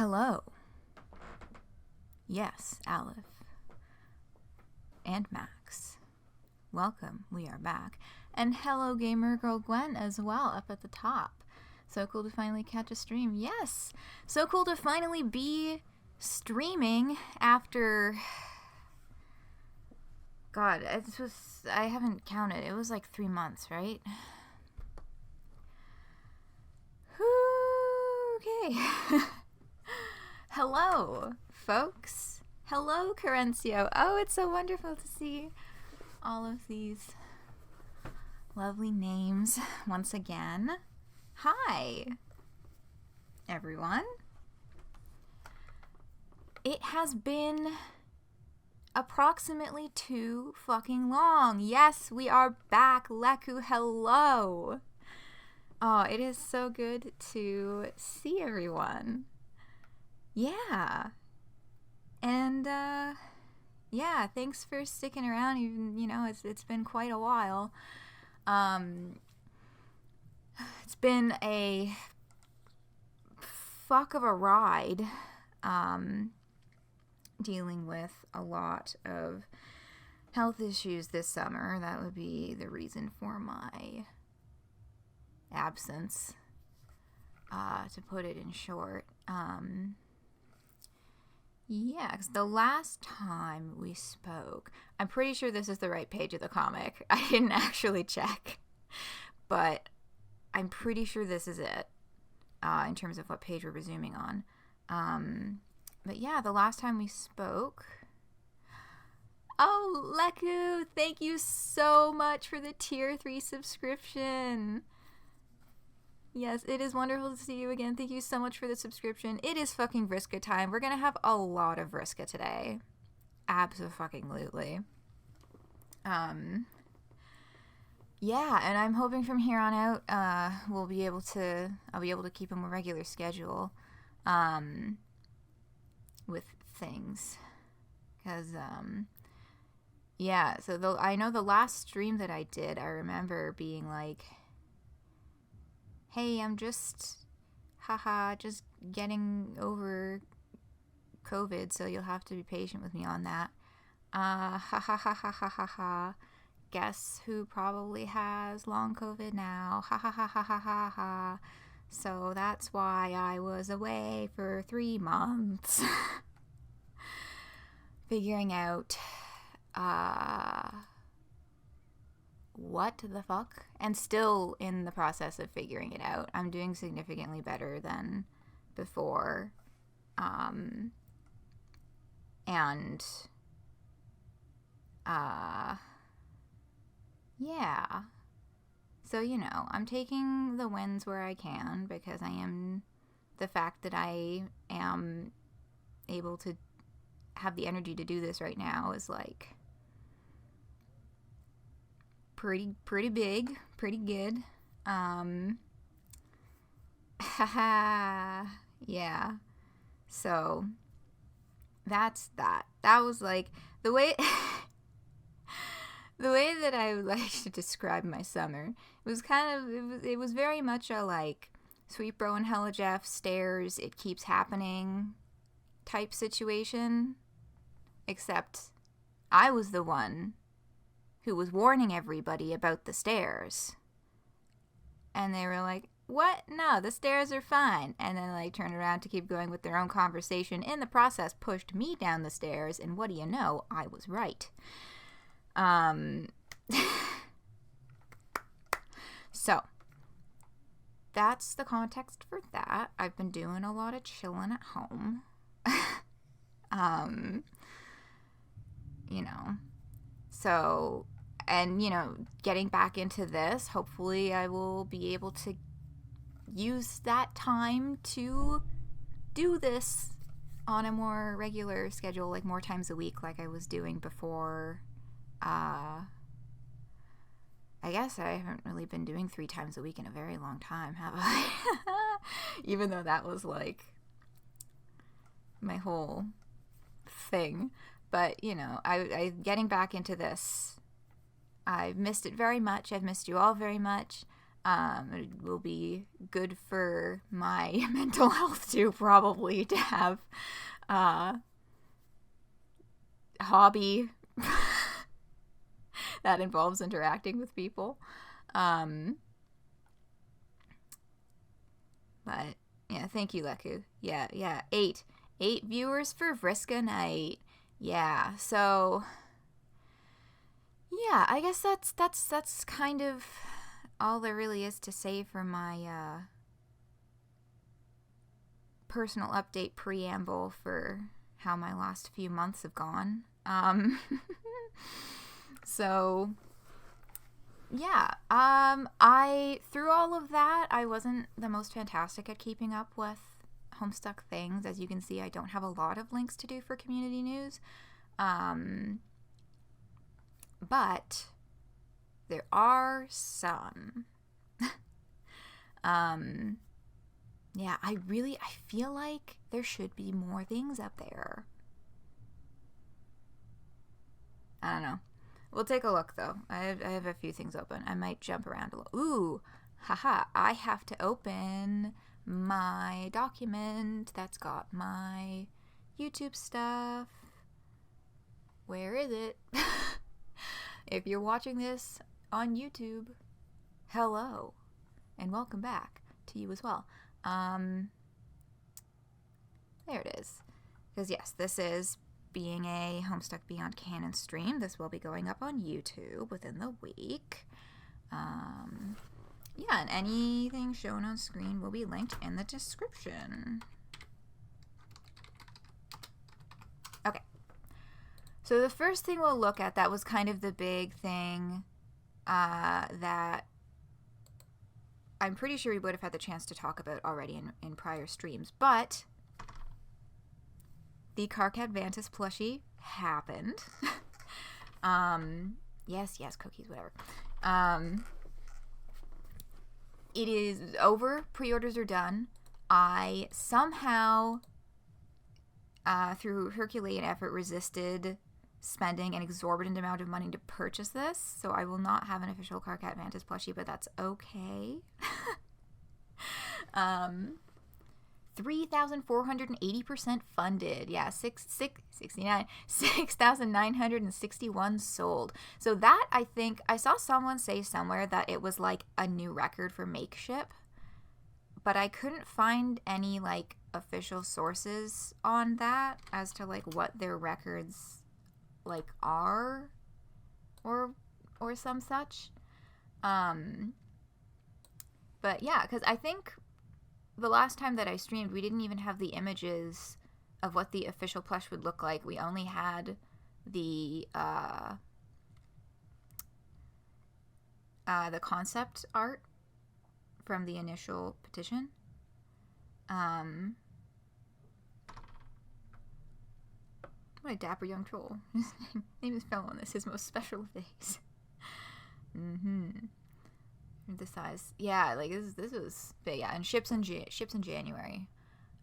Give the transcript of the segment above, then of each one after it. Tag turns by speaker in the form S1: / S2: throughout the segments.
S1: Hello. Yes, Aleph. And Max. Welcome, we are back. And hello, gamer girl Gwen as well, up at the top. So cool to finally catch a stream. Yes! So cool to finally be streaming after... God, I haven't counted. It was like 3 months, right? Okay. Hello, folks. Hello, Carencio. Oh, it's so wonderful to see all of these lovely names once again. Hi, everyone. It has been approximately too fucking long. Yes, we are back. Leku, hello. Oh, it is so good to see everyone. Yeah. And, yeah, thanks for sticking around. Even, you know, it's been quite a while. It's been a fuck of a ride, dealing with a lot of health issues this summer. That would be the reason for my absence, to put it in short. Yeah, because the last time we spoke, I'm pretty sure this is the right page of the comic. I didn't actually check, but I'm pretty sure this is it, in terms of what page we're resuming on. But yeah, the last time we spoke... Oh, Leku, thank you so much for the tier 3 subscription. Yes, it is wonderful to see you again. Thank you so much for the subscription. It is fucking Vriska time. We're gonna have a lot of Vriska today. Abso-fucking-lutely. Yeah, and I'm hoping from here on out, I'll be able to keep a more regular schedule, with things. Because, yeah, so I know the last stream that I did, I remember being like, hey, I'm just getting over COVID, so you'll have to be patient with me on that. Guess who probably has long COVID now? So that's why I was away for 3 months. Figuring out, what the fuck? And still in the process of figuring it out. I'm doing significantly better than before. Yeah. So, you know, I'm taking the wins where I can, because the fact that I am able to have the energy to do this right now is like pretty big, pretty good. Yeah. So that's that. That was like the way the way that I would like to describe my summer. It was very much a like Sweet Bro and Hella Jeff stairs, it keeps happening type situation. Except I was the one who was warning everybody about the stairs. And they were like, what? No, the stairs are fine. And then like turned around to keep going with their own conversation. In the process, pushed me down the stairs. And what do you know? I was right. So, that's the context for that. I've been doing a lot of chilling at home. You know, so, and, you know, getting back into this, hopefully I will be able to use that time to do this on a more regular schedule, like more times a week, like I was doing before. I guess I haven't really been doing 3 times a week in a very long time, have I? Even though that was like my whole thing. But, you know, I getting back into this, I've missed it very much. I've missed you all very much. It will be good for my mental health too, probably, to have hobby that involves interacting with people. But yeah, thank you, Leku. Yeah. 8 viewers for Vriska Night. Yeah, so yeah, I guess that's kind of all there really is to say for my personal update preamble for how my last few months have gone. So yeah, through all of that, I wasn't the most fantastic at keeping up with Homestuck things. As you can see, I don't have a lot of links to do for community news. But there are some. Yeah, I feel like there should be more things up there. I don't know. We'll take a look, though. I have a few things open. I might jump around a little. Ooh, haha, I have to open my document that's got my YouTube stuff. Where is it? If you're watching this on YouTube, hello, and welcome back to you as well. There it is. Because yes, this is being a Homestuck Beyond Canon stream. This will be going up on YouTube within the week. Yeah, and anything shown on screen will be linked in the description. Okay. So the first thing we'll look at, that was kind of the big thing that I'm pretty sure we would have had the chance to talk about already in prior streams, but the Carcat Vantis plushie happened. Yes, cookies, whatever. It is over. Pre-orders are done. I somehow, through Herculean effort, resisted spending an exorbitant amount of money to purchase this, so I will not have an official Carcat Vantis plushie, but that's okay. 3,480% funded. Yeah, 6,961 sold. So that, I think, I saw someone say somewhere that it was like a new record for Makeship, but I couldn't find any like official sources on that as to like what their records like are or some such. But yeah, because I think the last time that I streamed, we didn't even have the images of what the official plush would look like. We only had the concept art from the initial petition. What a dapper young troll. His name is fell on this, his most special of days. The size, yeah, like this was big, yeah, and ships in January.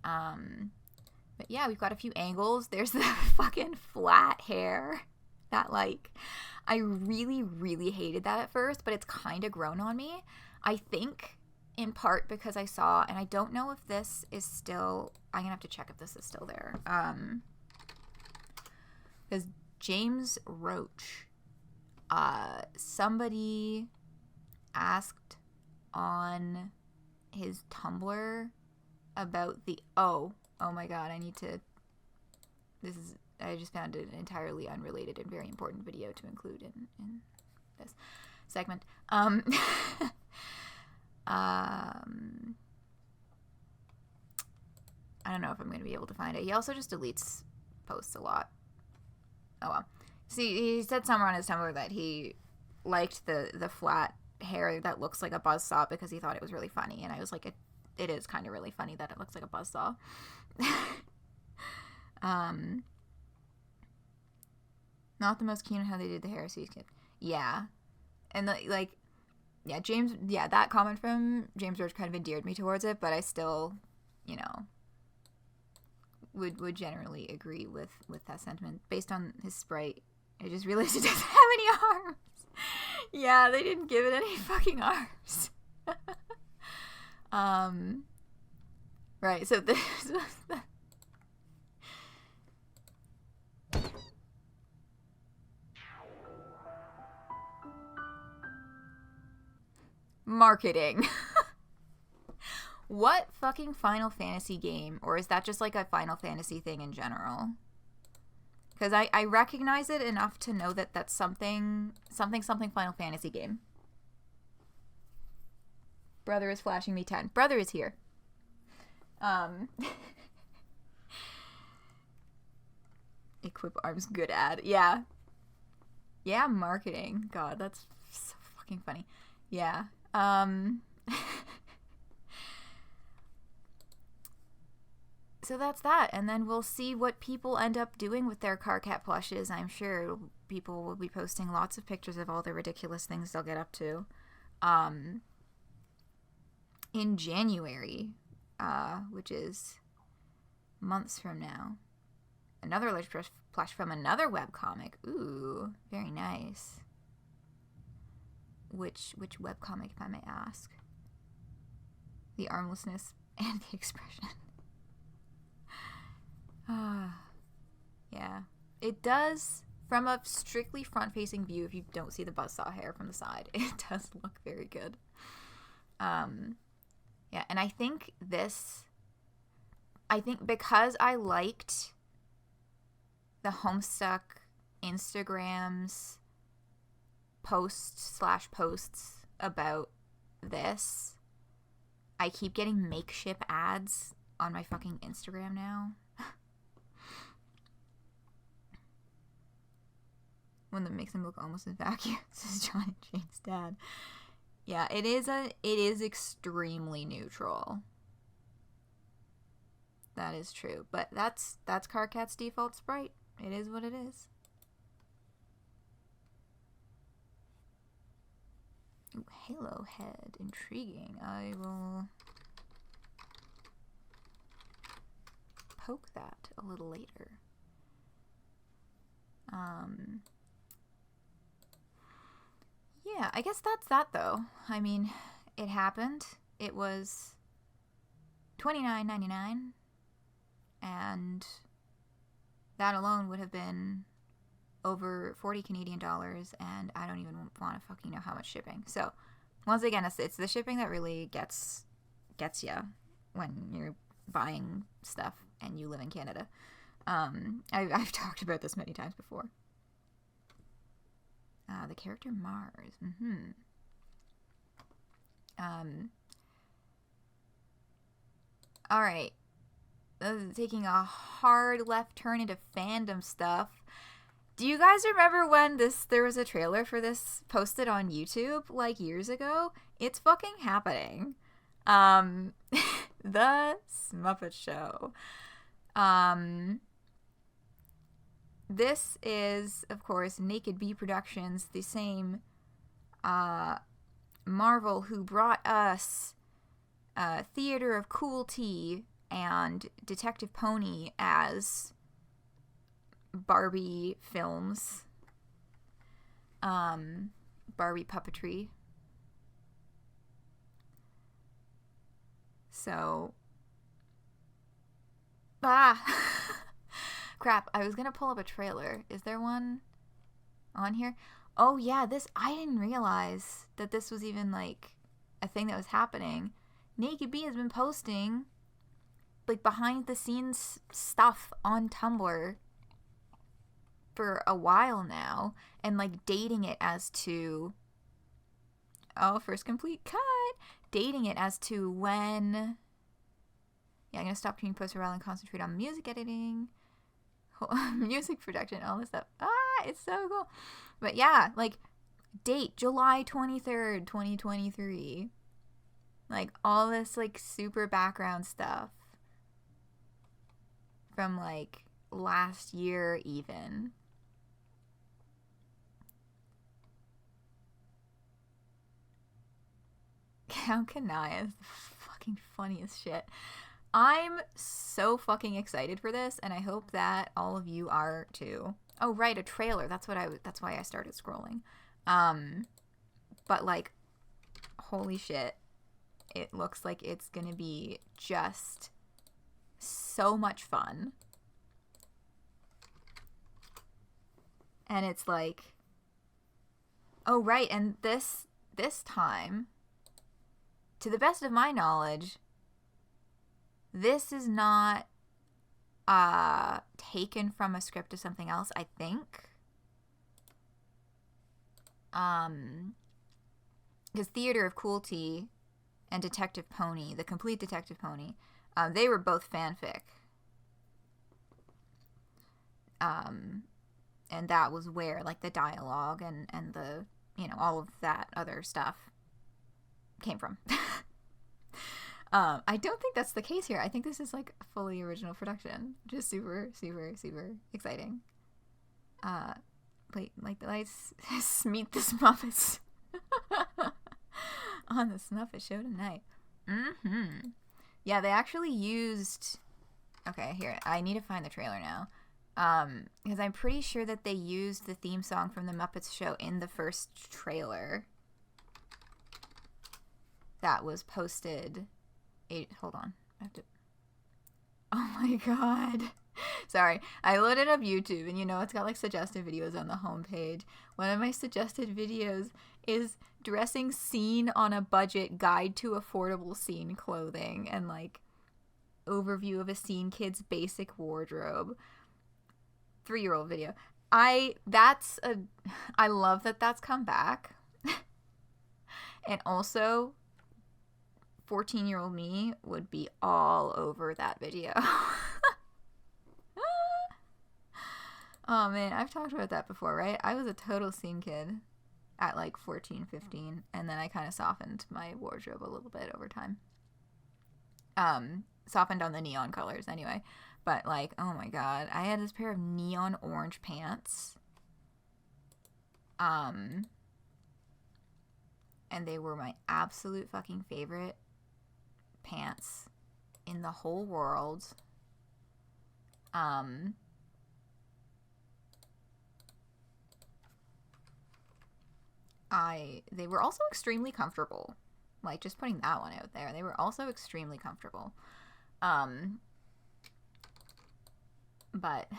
S1: But yeah, we've got a few angles. There's the fucking flat hair that, like, I really hated that at first, but it's kind of grown on me. I think in part because I saw, and I don't know if this is still, I'm gonna have to check if this is still there. Because James Roach, somebody asked on his Tumblr about the, oh my god, I just found an entirely unrelated and very important video to include in this segment. I don't know if I'm going to be able to find it. He also just deletes posts a lot. Oh well. See, he said somewhere on his Tumblr that he liked the flat hair that looks like a buzzsaw because he thought it was really funny, and I was like, it is kind of really funny that it looks like a buzzsaw. Not the most keen on how they did the hair, so you could, yeah, and that comment from James George kind of endeared me towards it, but I still, would generally agree with that sentiment based on his sprite. I just realized it doesn't have any arms. Yeah, they didn't give it any fucking arms. Right, so this was the... Marketing. What fucking Final Fantasy game, or is that just like a Final Fantasy thing in general? Because I recognize it enough to know that that's something Final Fantasy game. Brother is flashing me 10. Brother is here. Equip arms, good ad. Yeah. Yeah, marketing. God, that's so fucking funny. Yeah. So that's that, and then we'll see what people end up doing with their Carcat plushes. I'm sure people will be posting lots of pictures of all the ridiculous things they'll get up to. In January, which is months from now. Another large plush from another webcomic. Ooh, very nice. Which webcomic, if I may ask? The armlessness and the expression. Yeah. It does, from a strictly front-facing view, if you don't see the buzzsaw hair from the side, it does look very good. Yeah, and I think because I liked the Homestuck Instagram's posts about this, I keep getting makeship ads on my fucking Instagram now. One that makes him look almost as vacuous as John and Jane's dad. Yeah, it is extremely neutral. That is true. But that's Carcat's default sprite. It is what it is. Ooh, Halo head. Intriguing. I will poke that a little later. Yeah, I guess that's that, though. I mean, it happened. It was $29.99, and that alone would have been over 40 Canadian dollars, and I don't even want to fucking know how much shipping. So, once again, it's the shipping that really gets you when you're buying stuff and you live in Canada. I've talked about this many times before. The character Mars. Alright. Taking a hard left turn into fandom stuff. Do you guys remember when there was a trailer for this posted on YouTube, like, years ago? It's fucking happening. The Smuppet Show. This is, of course, Naked Bee Productions, the same Marvel who brought us Theater of Cool Tea and Detective Pony as Barbie films. Barbie puppetry. So... Crap, I was gonna pull up a trailer. Is there one on here? Oh yeah, I didn't realize that this was even, like, a thing that was happening. Naked Bee has been posting, like, behind the scenes stuff on Tumblr for a while now, and, like, dating it as to... Oh, first complete cut! Dating it as to when... Yeah, I'm gonna stop doing post for a while and concentrate on music editing. Music production, all this stuff. It's so cool. But yeah, like, date July 23rd, 2023. Like, all this, like, super background stuff from, like, last year even. Count Kanaya is the fucking funniest shit. I'm so fucking excited for this, and I hope that all of you are too. Oh, right, a trailer. That's why I started scrolling. But, like, holy shit. it looks like it's gonna be just so much fun. And it's like, oh right, and this time, to the best of my knowledge, this is not taken from a script of something else, I think. Because Theater of Cruelty and Detective Pony, the complete Detective Pony, they were both fanfic. And that was where, like, the dialogue and the, you know, all of that other stuff came from. I don't think that's the case here. I think this is, like, a fully original production. Just super, super, super exciting. Wait, like, let's meet the Smuppets on the Smuppet Show tonight. Yeah, they actually used... Okay, here, I need to find the trailer now. Because I'm pretty sure that they used the theme song from the Muppets Show in the first trailer that was posted. Hold on. I have to... Oh my god. Sorry. I loaded up YouTube, and you know, it's got like suggested videos on the homepage. One of my suggested videos is dressing scene on a budget guide to affordable scene clothing and like overview of a scene kid's basic wardrobe. 3-year-old video. I love that that's come back. And also 14-year-old me would be all over that video. Oh man, I've talked about that before, right? I was a total scene kid at like 14, 15, and then I kind of softened my wardrobe a little bit over time. Softened on the neon colors anyway. But like, oh my god, I had this pair of neon orange pants. And they were my absolute fucking favorite pants in the whole world. They were also extremely comfortable. Like, just putting that one out there. They were also extremely comfortable. But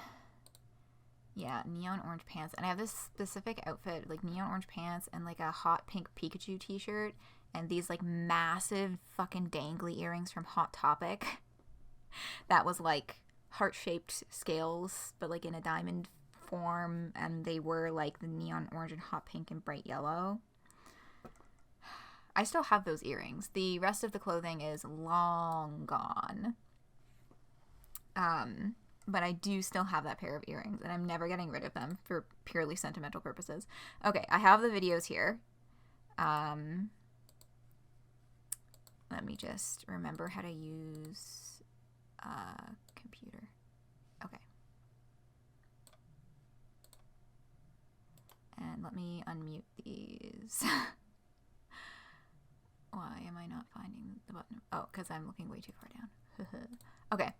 S1: yeah, neon orange pants. And I have this specific outfit, like neon orange pants and like a hot pink Pikachu t-shirt and these like massive fucking dangly earrings from Hot Topic. That was like heart-shaped scales, but like in a diamond form, and they were like the neon orange and hot pink and bright yellow. I still have those earrings. The rest of the clothing is long gone. But I do still have that pair of earrings, and I'm never getting rid of them for purely sentimental purposes. Okay, I have the videos here. Let me just remember how to use a computer. Okay. And let me unmute these. Why am I not finding the button? Oh, because I'm looking way too far down. Okay.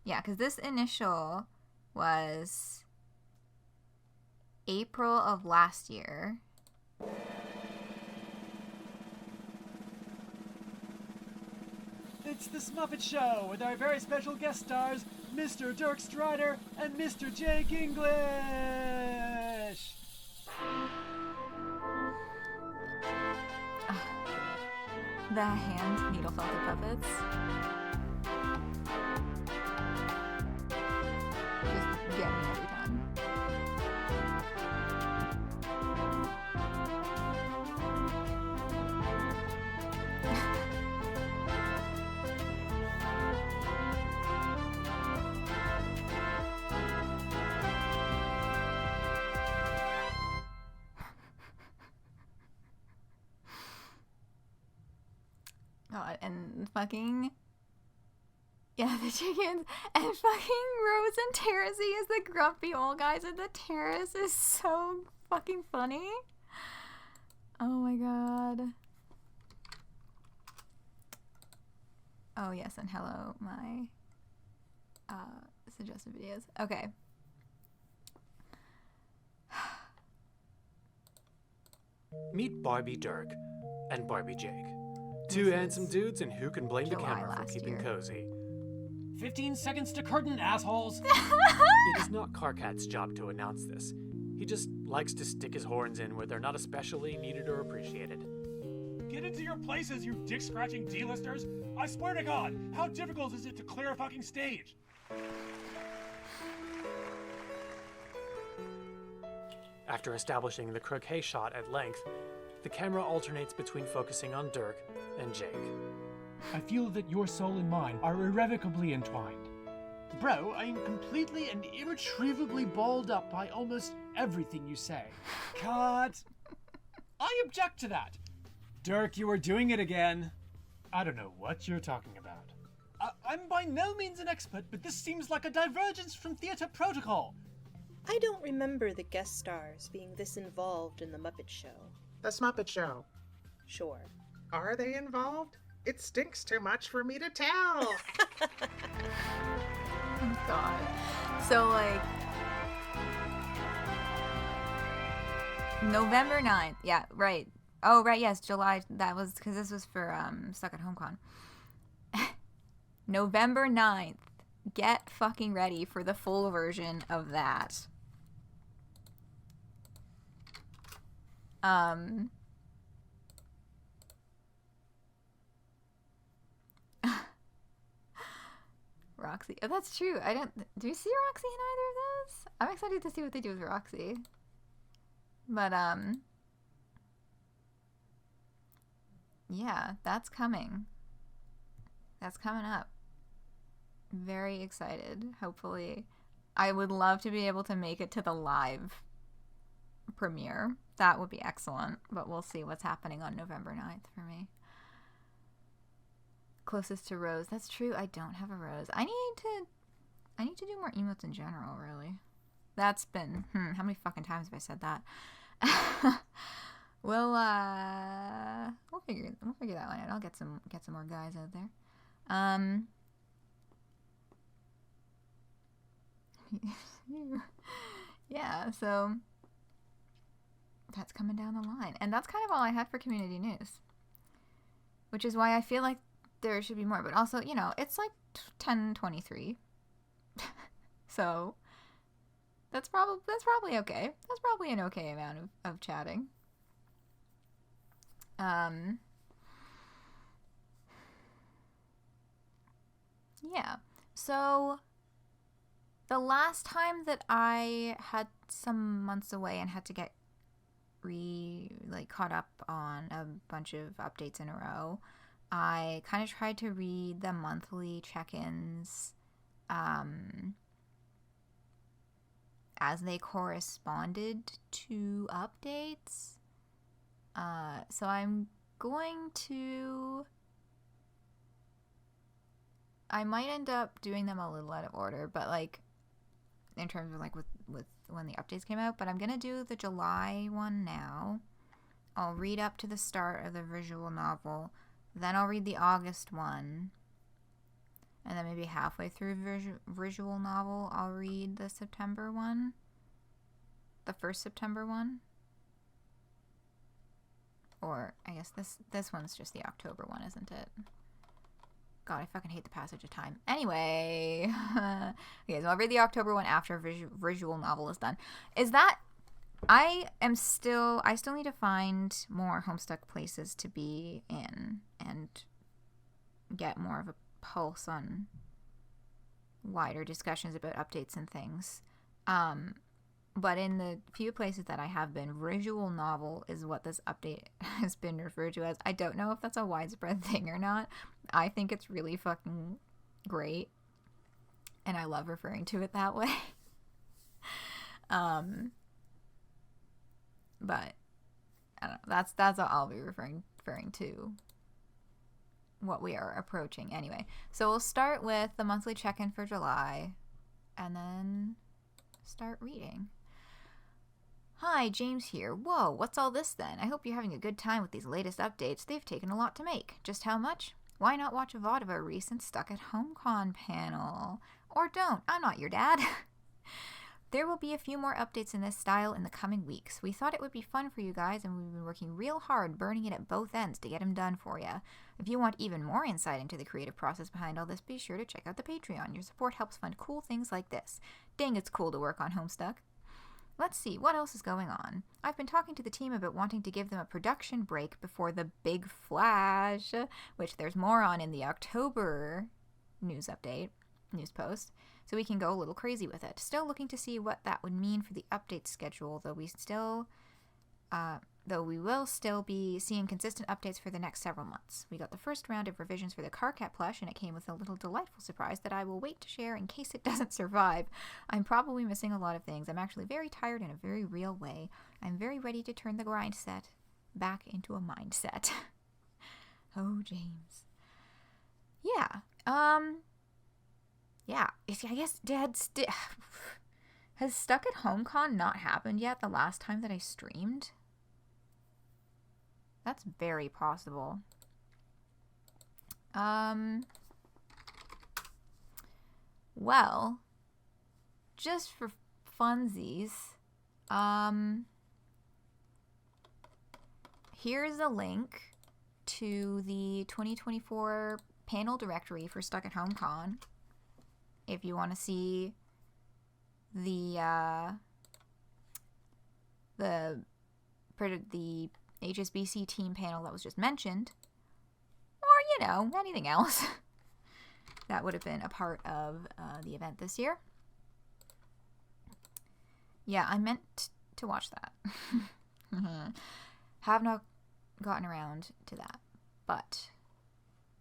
S1: Yeah, because this initial was April of last year.
S2: It's the Smuppet Show with our very special guest stars, Mr. Dirk Strider and Mr. Jake English.
S1: The hand needle felted puppets. Just get me every time. God, and fucking... Yeah, the chickens, and fucking Rose and Terrace as the grumpy old guys at the terrace is so fucking funny. Oh my god. Oh yes, and hello, my suggested videos. Okay.
S3: Meet Barbie Dirk and Barbie Jake. Two
S1: This
S3: handsome
S1: is
S3: dudes, and who can blame the
S1: July
S3: camera for
S1: last
S3: keeping
S1: year.
S3: cozy?
S2: 15 seconds to curtain, assholes.
S3: It is not Carcat's job to announce this. He just likes to stick his horns in where they're not especially needed or appreciated.
S2: Get into your places, you dick-scratching D-listers. I swear to God, how difficult is it to clear a fucking stage?
S3: After establishing the croquet shot at length, the camera alternates between focusing on Dirk and Jake.
S2: I feel that your soul and mine are irrevocably entwined. Bro, I am completely and irretrievably balled up by almost everything you say. Cut! I object to that. Dirk, you are doing it again. I don't know what you're talking about. I'm by no means an expert, but this seems like a divergence from theater protocol.
S4: I don't remember the guest stars being this involved in the Muppet Show.
S5: The Muppet Show.
S4: Sure.
S5: Are they involved? It stinks too much for me to tell.
S1: Oh God. So like November 9th. Yeah, right. Oh, right. Yes, July. That was because this was for Stuck at HomeCon. November 9th. Get fucking ready for the full version of that. Roxy. Oh, that's true. I don't. Do you see Roxy in either of those? I'm excited to see what they do with Roxy. But yeah, that's coming. That's coming up. Very excited. Hopefully, I would love to be able to make it to the live premiere. That would be excellent. But we'll see what's happening on November 9th for me. Closest to Rose. That's true. I don't have a Rose. I need to do more emotes in general, really. That's been how many fucking times have I said that? we'll figure that one out. I'll get some more guys out there. Yeah, so that's coming down the line. And that's kind of all I had for community news. Which is why I feel like there should be more, but also, you know, it's like 10:23. So that's probably okay. That's probably an okay amount of chatting. Yeah. So the last time that I had some months away and had to get caught up on a bunch of updates in a row, I kind of tried to read the monthly check-ins as they corresponded to updates. So I'm going to... I might end up doing them a little out of order, but like in terms of like with when the updates came out, but I'm going to do the July one now. I'll read up to the start of the visual novel. Then I'll read the August one. And then maybe halfway through visual novel, I'll read the September one. The first September one. Or I guess this one's just the October one, isn't it? God, I fucking hate the passage of time. Anyway. Okay, so I'll read the October one after visual novel is done. I still need to find more Homestuck places to be in and get more of a pulse on wider discussions about updates and things. But in the few places that I have been, visual novel is what this update has been referred to as. I don't know if that's a widespread thing or not. I think it's really fucking great. And I love referring to it that way. But I don't know. That's what I'll be referring to what we are approaching anyway. So we'll start with the monthly check-in for July and then start reading. Hi, James here. Whoa, what's all this then? I hope you're having a good time with these latest updates. They've taken a lot to make. Just how much? Why not watch a VOD of a recent Stuck at HomeCon panel? Or don't. I'm not your dad. There will be a few more updates in this style in the coming weeks. We thought it would be fun for you guys, and we've been working real hard burning it at both ends to get them done for you. If you want even more insight into the creative process behind all this, be sure to check out the Patreon. Your support helps fund cool things like this. Dang, it's cool to work on Homestuck. Let's see, what else is going on? I've been talking to the team about wanting to give them a production break before the big flash, which there's more on in the October news post, so we can go a little crazy with it. Still looking to see what that would mean for the update schedule, though we will still be seeing consistent updates for the next several months. We got the first round of revisions for the Carcat plush, and it came with a little delightful surprise that I will wait to share in case it doesn't survive. I'm probably missing a lot of things. I'm actually very tired in a very real way. I'm very ready to turn the grind set back into a mindset. Oh, James. Yeah. Yeah, I guess has Stuck at HomeCon not happened yet the last time that I streamed? That's very possible. Well, just for funsies, here's a link to the 2024 panel directory for Stuck at HomeCon. If you want to see the HSBC team panel that was just mentioned, or, anything else that would have been a part of the event this year. Yeah, I meant to watch that. Have not gotten around to that, but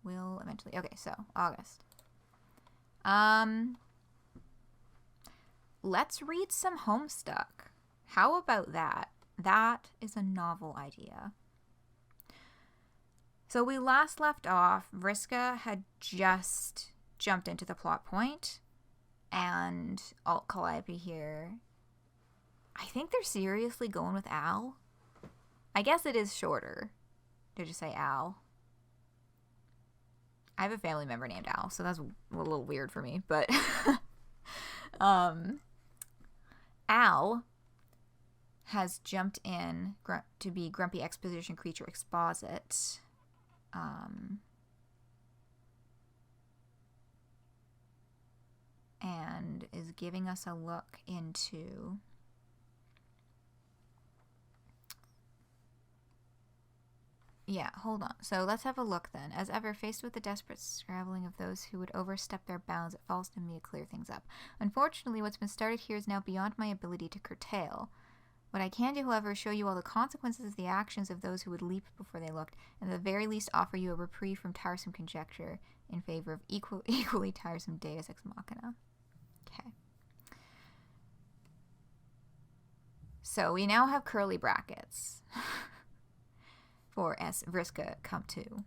S1: will eventually. Okay, so August. Let's read some Homestuck. How about that? That is a novel idea. So we last left off, Vriska had just jumped into the plot point, and Alt Calliope here. I think they're seriously going with Al. I guess it is shorter to just say Al. I have a family member named Al, so that's a little weird for me, but Al has jumped in to be Grumpy Exposition Creature Exposit. And is giving us a look into yeah, hold on. So let's have a look then. As ever, faced with the desperate scrabbling of those who would overstep their bounds, it falls to me to clear things up. Unfortunately, what's been started here is now beyond my ability to curtail. What I can do, however, is show you all the consequences of the actions of those who would leap before they looked, and at the very least offer you a reprieve from tiresome conjecture in favor of equally tiresome Deus Ex Machina. Okay. So we now have curly brackets. For S. Vriska come to.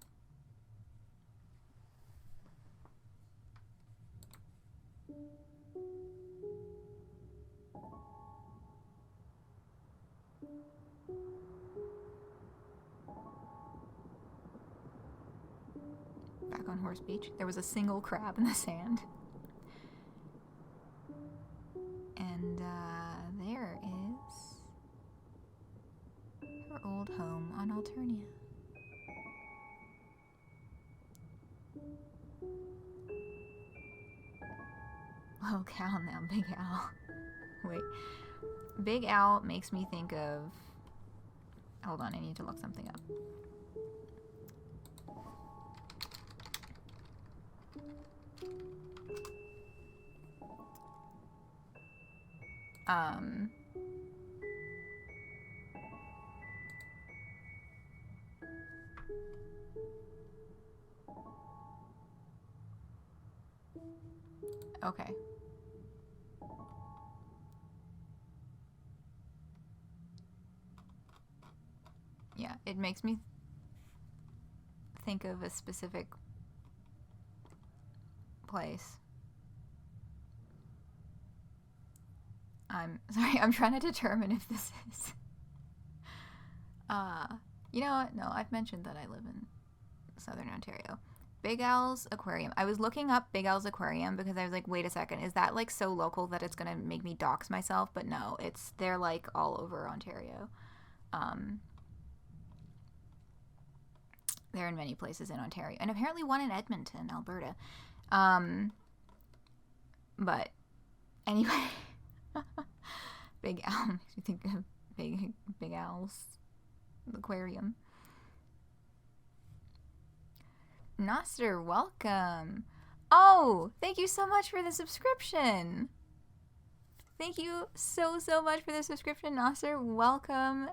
S1: Back on Horse Beach, there was a single crab in the sand. And there is her old home on Alternia. Oh, Cal now, Big Al. Wait. Big Al makes me think of... Hold on, I need to look something up. Okay. Yeah, it makes me think of a specific place. I'm sorry, I'm trying to determine if this is... you know what? No, I've mentioned that I live in Southern Ontario. Big Al's Aquarium. I was looking up Big Al's Aquarium because I was like, wait a second, is that like so local that it's gonna make me dox myself? But no, they're like all over Ontario. They're in many places in Ontario, and apparently one in Edmonton, Alberta. But anyway, Big Al makes me think of Big Al's Aquarium. Noster, welcome. Oh, thank you so much for the subscription. Thank you so much for the subscription, Noster. Welcome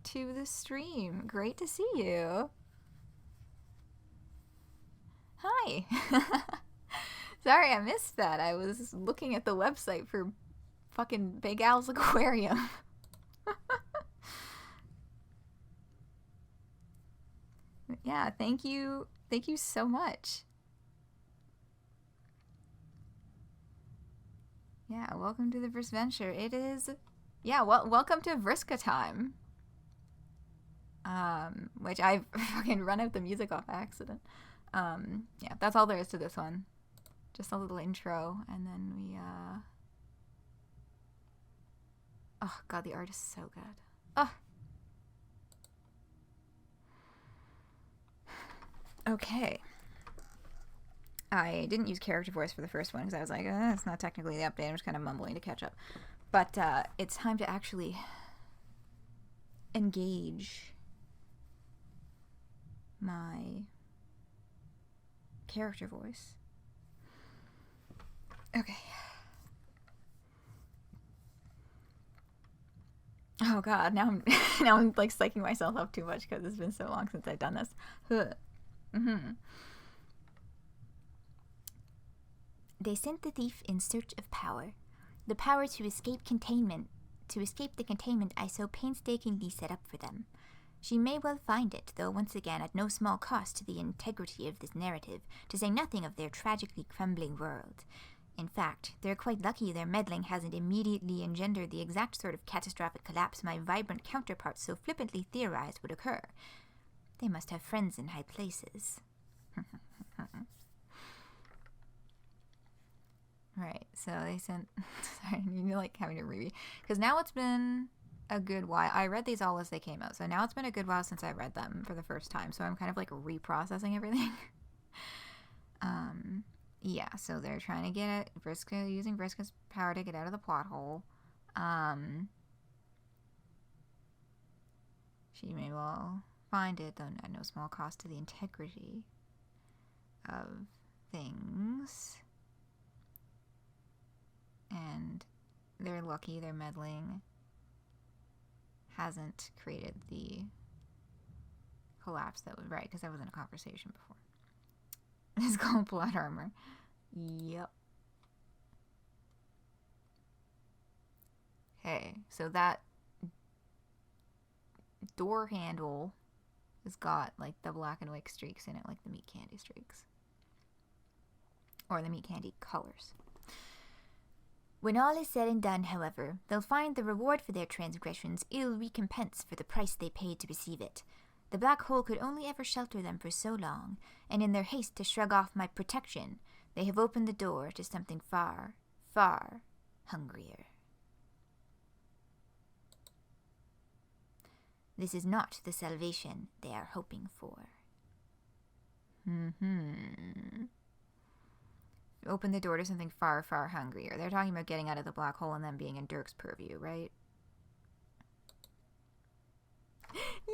S1: to the stream. Great to see you. Hi. Sorry, I missed that. I was looking at the website for fucking Big Al's Aquarium. Yeah, thank you. Thank you so much. Yeah, welcome to the first venture. It is, yeah, welcome to Vriska time. Which I fucking run out the music off accident. Yeah, that's all there is to this one. Just a little intro, and then we, oh god, the art is so good. Oh. Okay. I didn't use character voice for the first one because I was like, it's not technically the update. I'm just kind of mumbling to catch up. But it's time to actually engage my character voice. Okay. Oh god, now I'm like psyching myself up too much because it's been so long since I've done this. They sent the thief in search of power. The power to escape the containment I so painstakingly set up for them. She may well find it, though once again at no small cost to the integrity of this narrative, to say nothing of their tragically crumbling world. In fact, they're quite lucky their meddling hasn't immediately engendered the exact sort of catastrophic collapse my vibrant counterparts so flippantly theorized would occur. They must have friends in high places. Right, so they sent... Sorry, you like having to reread. Because now it's been a good while. I read these all as they came out, so now it's been a good while since I read them for the first time, so I'm kind of like reprocessing everything. Yeah, so they're trying to get at Vriska, using Vriska's power to get out of the plot hole. She may well find it, though at no small cost to the integrity of things. And they're lucky their meddling hasn't created the collapse that was right, because that was in a conversation before. It's called plot armor. Yep. Okay, so that door handle has got like the black and white streaks in it, like the meat candy streaks. Or the meat candy colors. When all is said and done, however, they'll find the reward for their transgressions ill recompense for the price they paid to receive it. The black hole could only ever shelter them for so long, and in their haste to shrug off my protection, they have opened the door to something far, far hungrier. This is not the salvation they are hoping for. Open the door to something far, far hungrier. They're talking about getting out of the black hole and then being in Dirk's purview, right? Yay!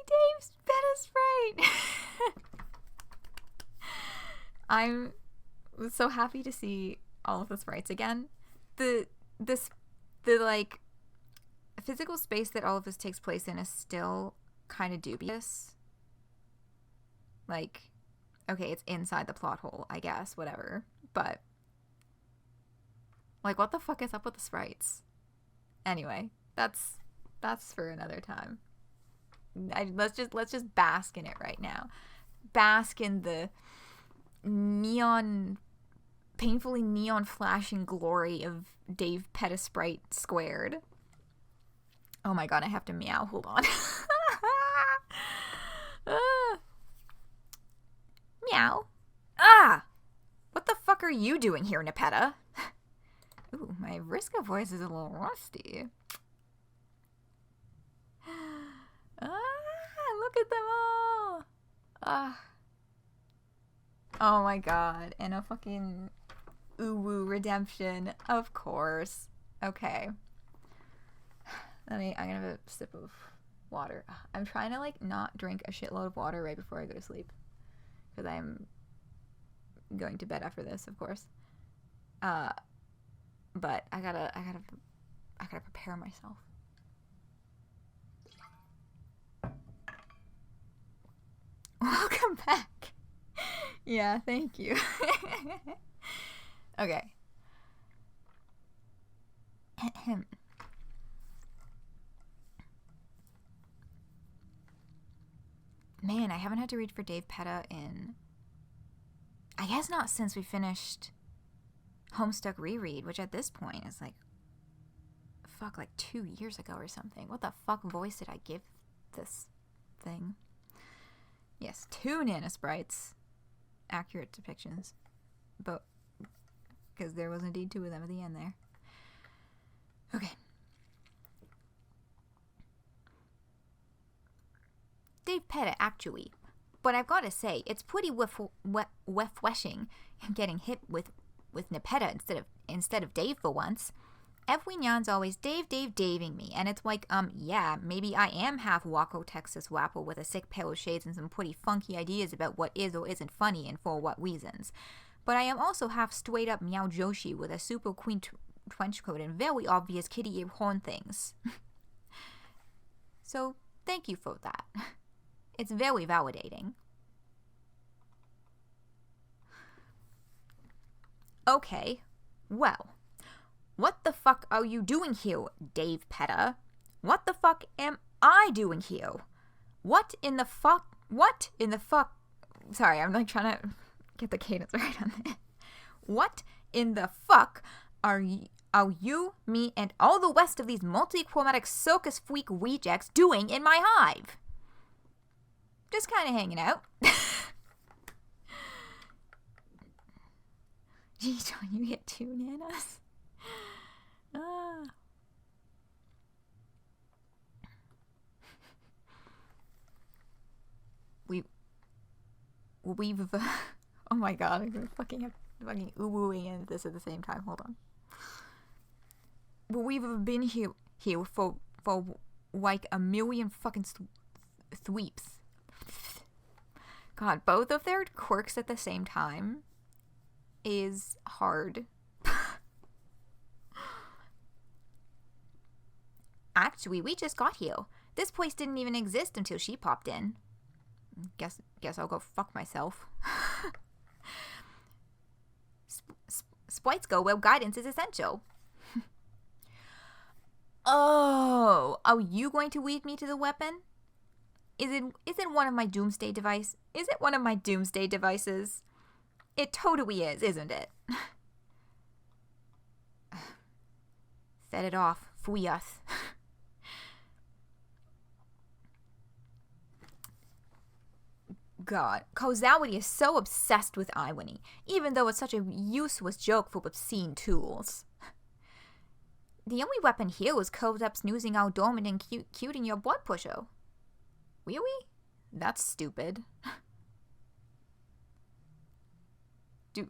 S1: Dave's beta sprite! I'm so happy to see all of the sprites again. The like physical space that all of this takes place in is still kind of dubious. Like, okay, it's inside the plot hole, I guess, whatever. But like, what the fuck is up with the sprites? Anyway, that's for another time. Let's just bask in it right now. Bask in the painfully neon flashing glory of Dave Petasprite squared. Oh my god, I have to meow. Hold on. meow. Ah! What the fuck are you doing here, Nepeta? Ooh, my Vriska voice is a little rusty. Look at them all! Oh my god, and a fucking Uwu redemption, of course. Okay. I'm gonna have a sip of water. I'm trying to, like, not drink a shitload of water right before I go to sleep. Because I'm going to bed after this, of course. But I gotta prepare myself. Welcome back. Yeah, thank you. Okay. Man, I haven't had to read for Dave Petta in, I guess not since we finished Homestuck reread, which at this point is like, fuck, like 2 years ago or something. What the fuck voice did I give this thing? Yes, 2 nanosprites. Accurate depictions. But, because there was indeed 2 of them at the end there. Okay. Dave Petta, actually. But I've got to say, it's pretty refreshing getting hit with Nepeta instead of Dave for once. Every nyan's always Daving me, and it's like, yeah, maybe I am half Waco, Texas rapper with a sick pair of shades and some pretty funky ideas about what is or isn't funny and for what reasons. But I am also half straight up Meow Joshi with a super queen trench coat and very obvious kitty ear horn things. So, thank you for that. It's very validating. Okay, well. What the fuck are you doing here, Dave Petta? What the fuck am I doing here? What in the fuck? Sorry, I'm like trying to get the cadence right on this. What in the fuck are you, me, and all the rest of these multi-chromatic circus freak rejects doing in my hive? Just kind of hanging out. Jeez, when you get 2 nanos. We've oh my god, I'm fucking ooh-wooing into this at the same time. Hold on. We've been here for like a million fucking sweeps. God, both of their quirks at the same time is hard. Actually, we just got here. This place didn't even exist until she popped in. Guess I'll go fuck myself. Sprites go where guidance is essential. Oh, are you going to lead me to the weapon? Is it one of my doomsday device? Is it one of my doomsday devices? It totally is, isn't it? Set it off. Free us. God, causality is so obsessed with irony, even though it's such a useless joke for obscene tools. The only weapon here was curved up snoozing our dormant and cuting your blood pusher. Really? That's stupid. Do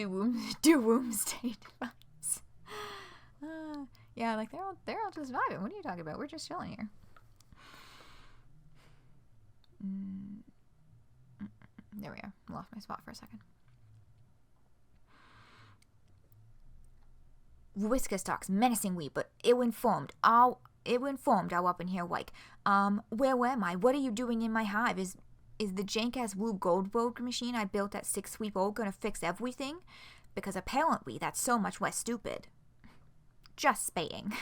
S1: wombs stay device? Yeah, like they're all just vibing. What are you talking about? We're just chilling here. There we are. Lost my spot for a second. Whisker stalks menacingly, but ill-informed. I'll up in here like, where am I? What are you doing in my hive? Is the jank-ass Rube Goldberg machine I built at 6 sweep old gonna fix everything? Because apparently that's so much less stupid. Just spaying.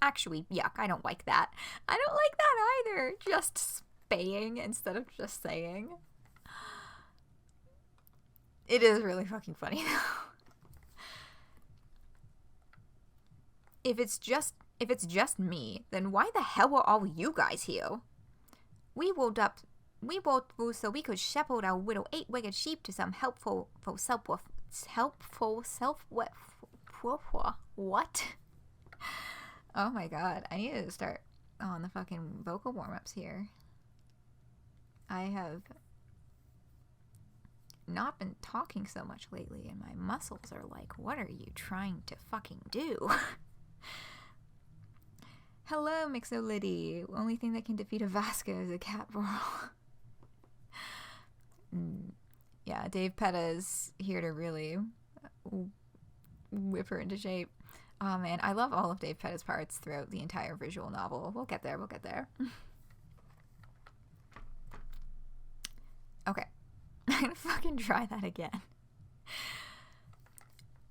S1: Actually, yuck, I don't like that. I don't like that either. Just spaying instead of just saying. It is really fucking funny though. If it's just me, then why the hell are all you guys here? We rolled up We brought through so we could shepherd our little 8-legged sheep to some helpful what? Oh my god, I need to start on the fucking vocal warm-ups here. I have not been talking so much lately, and my muscles are like, what are you trying to fucking do? Hello, Mixolidi. Only thing that can defeat a Vasca is a cat brawl. Yeah, Dave Petta's here to really whip her into shape. Oh man, I love all of Dave Petta's parts throughout the entire visual novel. We'll get there, we'll get there. Okay. I'm gonna fucking try that again.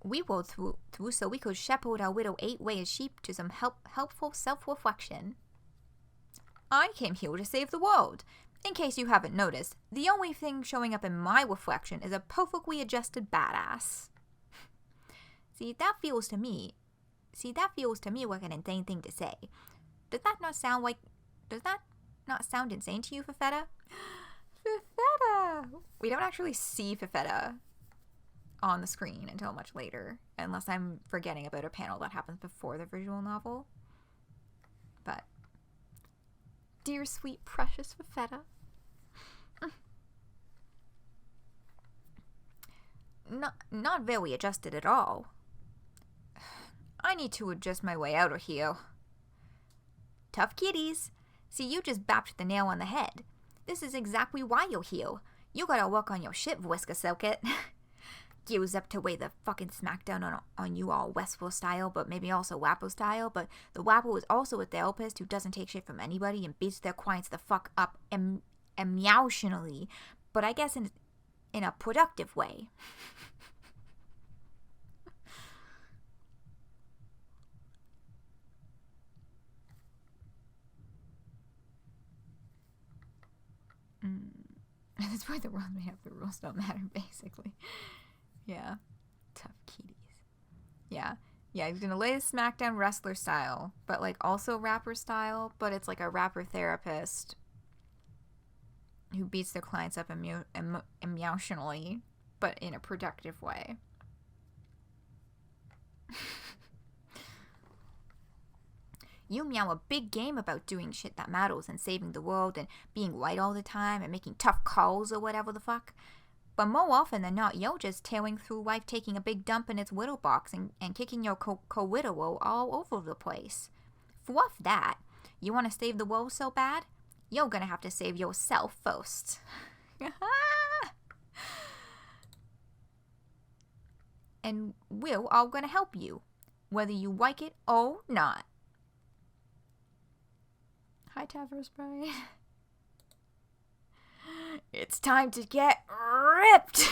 S1: We rode through so we could shepherd our little 8-legged sheep to some helpful self-reflection. I came here to save the world. In case you haven't noticed, the only thing showing up in my reflection is a perfectly adjusted badass. See, that feels to me like an insane thing to say. Does that not sound insane to you, Fafetta? Fafetta! We don't actually see Fafetta on the screen until much later, unless I'm forgetting about a panel that happens before the visual novel. But dear sweet precious Fafetta. Not very adjusted at all. I need to adjust my way out of here. Tough kitties. See, you just bapped the nail on the head. This is exactly why you're here. You gotta work on your shit, Whisker Circuit. Gears up to weigh the fucking smackdown on you all Westworld style, but maybe also Wappo style. But the Wappo is also a therapist who doesn't take shit from anybody and beats their clients the fuck up emotionally, but I guess in a productive way. That's why the world made up, the rules don't matter, basically. Yeah. Tough kitties. Yeah. Yeah, he's gonna lay the smackdown wrestler style, but like also rapper style, but it's like a rapper therapist who beats their clients up emotionally, but in a productive way. You meow a big game about doing shit that matters and saving the world and being right all the time and making tough calls or whatever the fuck. But more often than not, you're just tailing through life taking a big dump in its widow box and kicking your co-widower all over the place. Fluff that. You want to save the world so bad? You're gonna have to save yourself first. And we're all gonna help you, whether you like it or not. Hi, Tavros Bride. It's time to get ripped.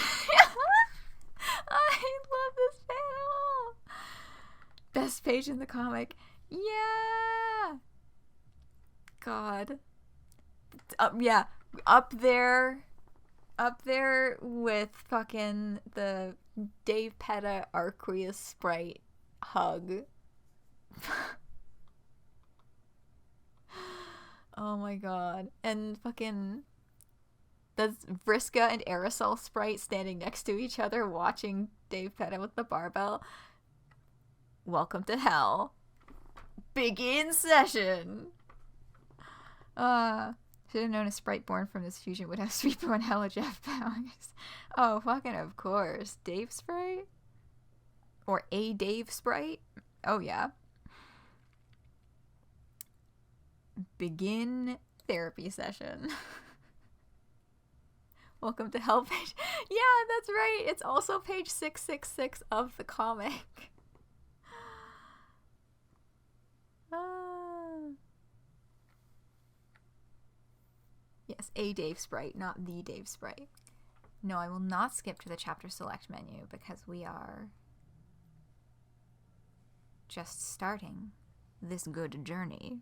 S1: I love this panel. Best page in the comic. Yeah. God. Yeah. Up there with fucking the Dave Petta Arqueous Sprite hug. Oh my god. And fucking that's Vriska and Aerosol Sprite standing next to each other watching Dave Petta with the barbell. Welcome to hell. Begin session. Should have known a Sprite born from this fusion would have Sweepo and Hella Jeff powers. Oh, fucking of course. Dave Sprite? Or a Dave Sprite? Oh yeah. Begin therapy session. Welcome to hell page. Yeah, that's right. It's also page 666 of the comic. Yes, a Dave Sprite, not the Dave Sprite. No, I will not skip to the chapter select menu because we are just starting this good journey.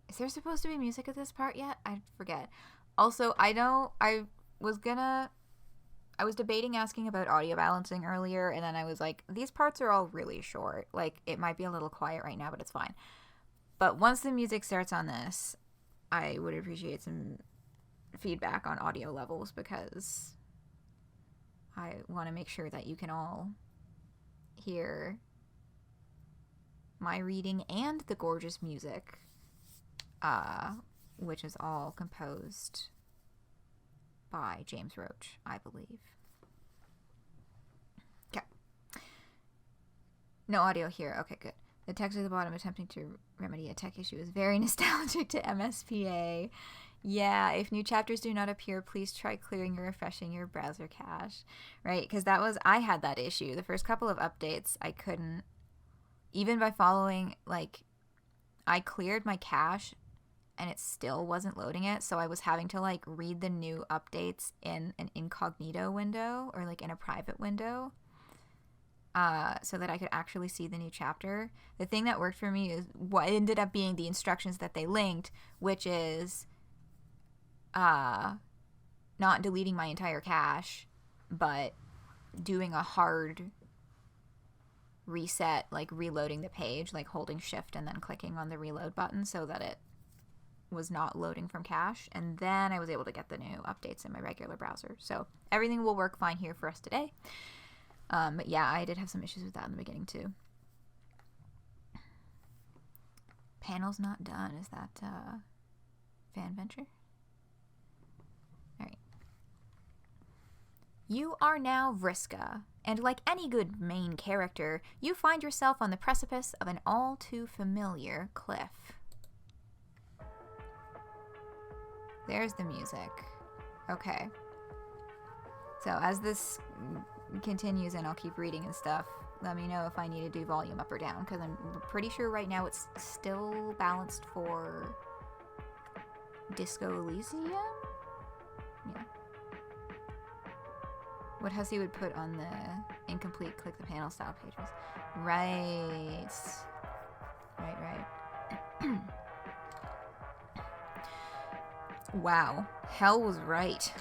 S1: Is there supposed to be music at this part yet? I forget. Also, I was debating asking about audio balancing earlier, and then I was like, these parts are all really short. Like, it might be a little quiet right now, but it's fine. But once the music starts on this, I would appreciate some feedback on audio levels, because I want to make sure that you can all hear my reading and the gorgeous music, which is all composed by James Roach, I believe. Okay. No audio here. Okay, good. The text at the bottom attempting to remedy a tech issue is very nostalgic to MSPA. Yeah, if new chapters do not appear, please try clearing or refreshing your browser cache. Right? Because I had that issue. The first couple of updates, I couldn't, even by following, like, I cleared my cache and it still wasn't loading it. So I was having to, like, read the new updates in an incognito window, or, like, in a private window, so that I could actually see the new chapter. The thing that worked for me is what ended up being the instructions that they linked, which is not deleting my entire cache, but doing a hard reset, like reloading the page, like holding shift and then clicking on the reload button so that it was not loading from cache. And then I was able to get the new updates in my regular browser. So everything will work fine here for us today. But yeah, I did have some issues with that in the beginning too. Panel's not done. Is that fan venture? Alright. You are now Vriska, and like any good main character, you find yourself on the precipice of an all too familiar cliff. There's the music. Okay. So as this continues, and I'll keep reading and stuff, let me know if I need to do volume up or down, because I'm pretty sure right now it's still balanced for Disco Elysium? Yeah. What Hussey would put on the incomplete click the panel style pages. Right. Right. Wow. Hell was right.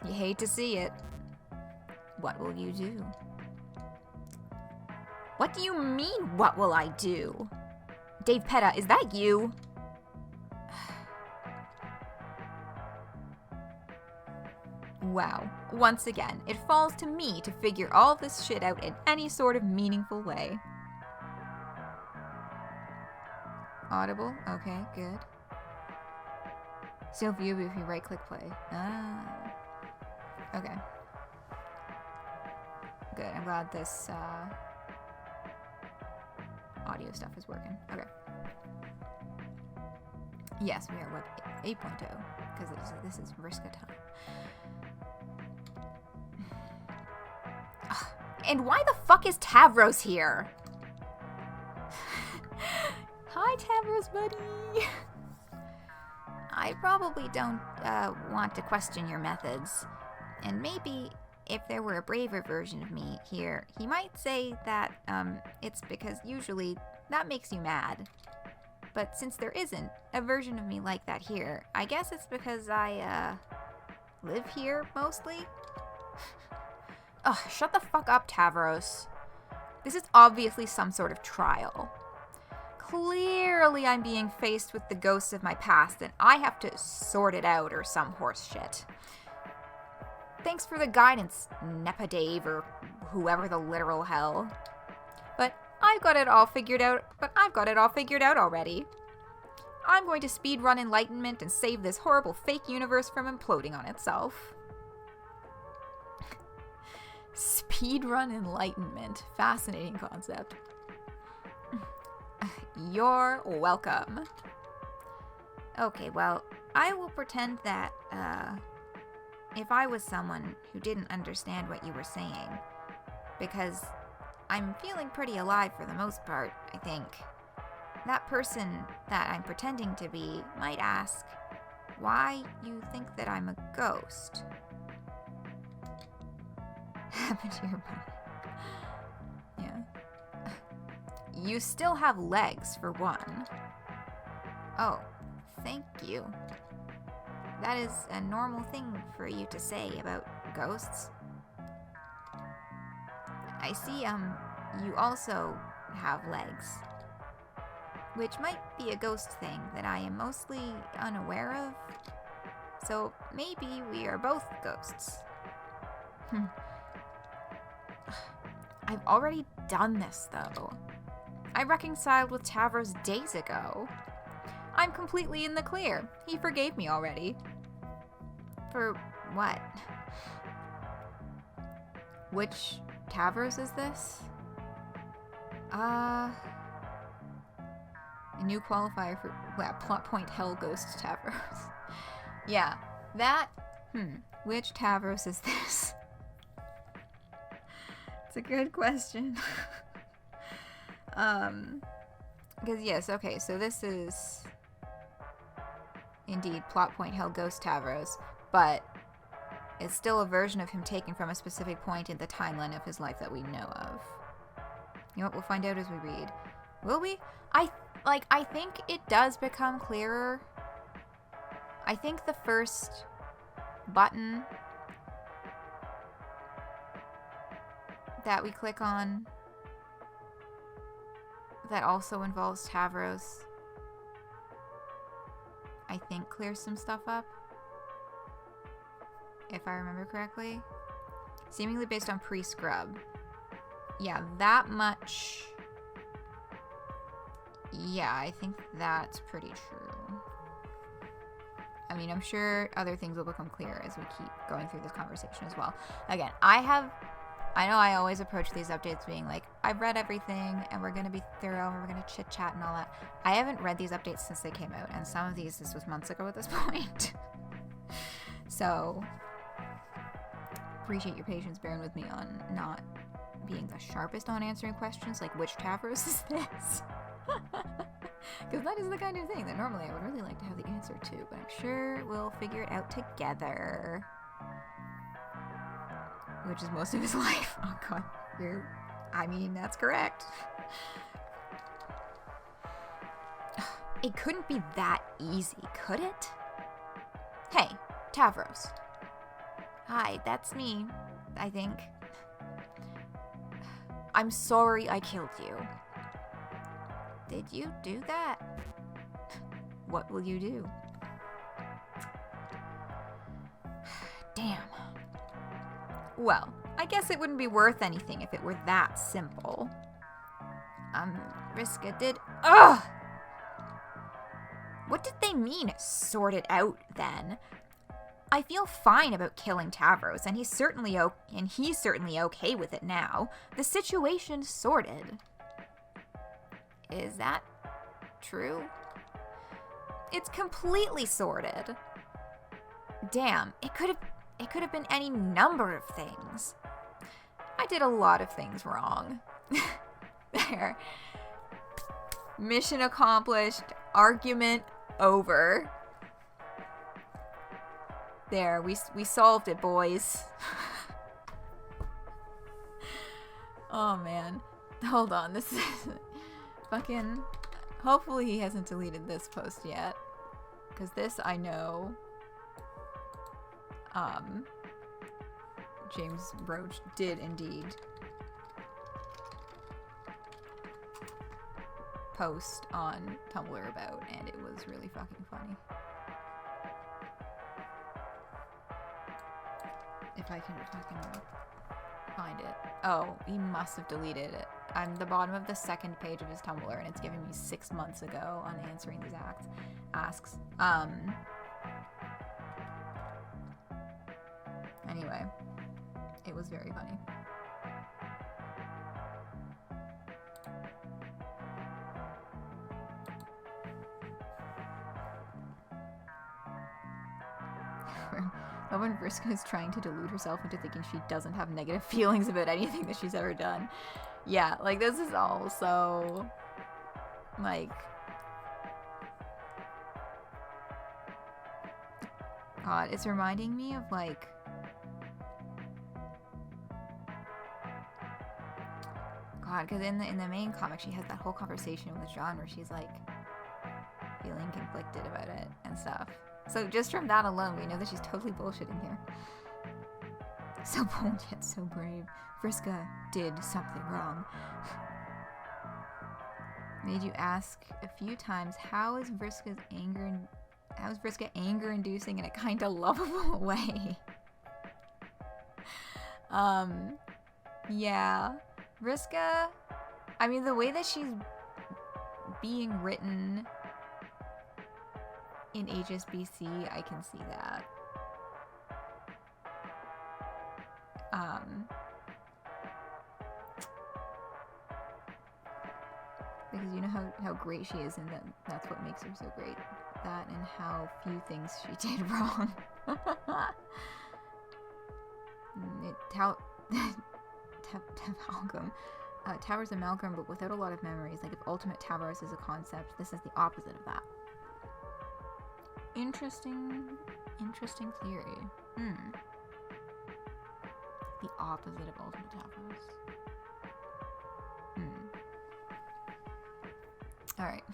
S1: You hate to see it. What will you do? What do you mean, what will I do? Dave Petta, is that you? Wow. Once again, it falls to me to figure all this shit out in any sort of meaningful way. Audible? Okay, good. Still viewable if you right-click play. Ah. Okay. Good. I'm glad this audio stuff is working. Okay. Yes, we are web 8.0 because this is Vriska time. Ugh. And why the fuck is Tavros here? Hi, Tavros, buddy. I probably don't want to question your methods, and maybe if there were a braver version of me here, he might say that it's because usually that makes you mad. But since there isn't a version of me like that here, I guess it's because I live here mostly. Ugh, shut the fuck up, Tavros. This is obviously some sort of trial. Clearly I'm being faced with the ghosts of my past and I have to sort it out or some horse shit. Thanks for the guidance, Nepa Dave, or whoever the literal hell. But I've got it all figured out already. I'm going to speedrun Enlightenment and save this horrible fake universe from imploding on itself. Speedrun Enlightenment. Fascinating concept. You're welcome. Okay, well, I will pretend that, if I was someone who didn't understand what you were saying, because I'm feeling pretty alive for the most part, I think, that person that I'm pretending to be might ask why you think that I'm a ghost. Happened to your brother. Yeah. You still have legs, for one. Oh, thank you. That is a normal thing for you to say about ghosts. I see, you also have legs. which might be a ghost thing that I am mostly unaware of. So maybe we are both ghosts. I've already done this, though. I reconciled with Tavros days ago. I'm completely in the clear. He forgave me already. For what? Which Tavros is this? A new qualifier for plot point hell ghost Tavros. Yeah, that. Which Tavros is this? It's a good question. Because yes, okay, so this is indeed plot point hell ghost Tavros, but it's still a version of him taken from a specific point in the timeline of his life that we know of. You know what? We'll find out as we read. Will we? I think it does become clearer. I think the first button that we click on that also involves Tavros, I think clears some stuff up, if I remember correctly. Seemingly based on pre-scrub. Yeah, that much. Yeah, I think that's pretty true. I mean, I'm sure other things will become clear as we keep going through this conversation as well. Again, I know I always approach these updates being like, I've read everything and we're going to be thorough and we're going to chit chat and all that. I haven't read these updates since they came out, and some of these, this was months ago at this point. So, appreciate your patience bearing with me on not being the sharpest on answering questions like which Tavros is this? Because that is the kind of thing that normally I would really like to have the answer to, but I'm sure we'll figure it out together. Which is most of his life. Oh god, that's correct. It couldn't be that easy, could it? Hey, Tavros. Hi, that's me, I think. I'm sorry I killed you. Did you do that? What will you do? Damn. Well, I guess it wouldn't be worth anything if it were that simple. Vriska did. Ugh! What did they mean, sort it out, then? I feel fine about killing Tavros, and he's certainly okay with it now. The situation's sorted. Is that true? It's completely sorted. Damn, it could have been any number of things. I did a lot of things wrong. There. Mission accomplished. Argument over. There, we solved it, boys. Oh man. Hold on, this is fucking... Hopefully he hasn't deleted this post yet. Because this, I know... James Roach did indeed post on Tumblr about, and it was really fucking funny. If I can find it. Oh, he must have deleted it. I'm the bottom of the second page of his Tumblr, and it's giving me 6 months ago on answering these asks. Anyway, it was very funny. When Vriska is trying to delude herself into thinking she doesn't have negative feelings about anything that she's ever done. Yeah, like, this is all so... like... God, it's reminding me of, like... God, because in the main comic, she has that whole conversation with John where she's, like, feeling conflicted about it and stuff. So just from that alone, we know that she's totally bullshitting here. So bold yet so brave. Vriska did something wrong. made you ask a few times, how is Vriska's anger inducing in a kind of lovable way? Yeah. Vriska, I mean, the way that she's being written in HSBC, I can see that. Because you know how great she is, and that's what makes her so great. That and how few things she did wrong. Towers amalgam, but without a lot of memories. Like if ultimate Towers is a concept, this is the opposite of that. Interesting theory. The opposite of ultimate Towers. Alright.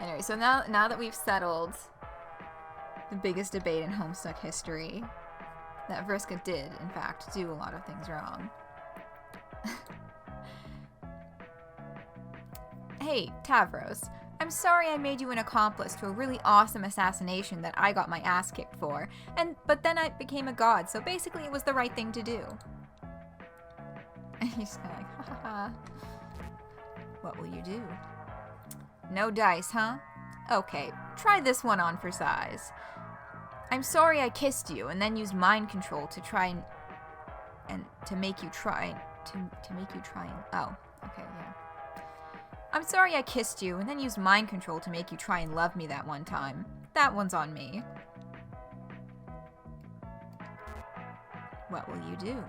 S1: Anyway, so now that we've settled the biggest debate in Homestuck history, that Vriska did, in fact, do a lot of things wrong. Hey, Tavros. I'm sorry I made you an accomplice to a really awesome assassination that I got my ass kicked for, but then I became a god, so basically it was the right thing to do. And he's kind of like, ha ha ha. What will you do? No dice, huh? Okay, try this one on for size. I'm sorry I kissed you and then used mind control to try and to make you try oh, okay, yeah. I'm sorry I kissed you and then used mind control to make you try and love me that one time. That one's on me. What will you do?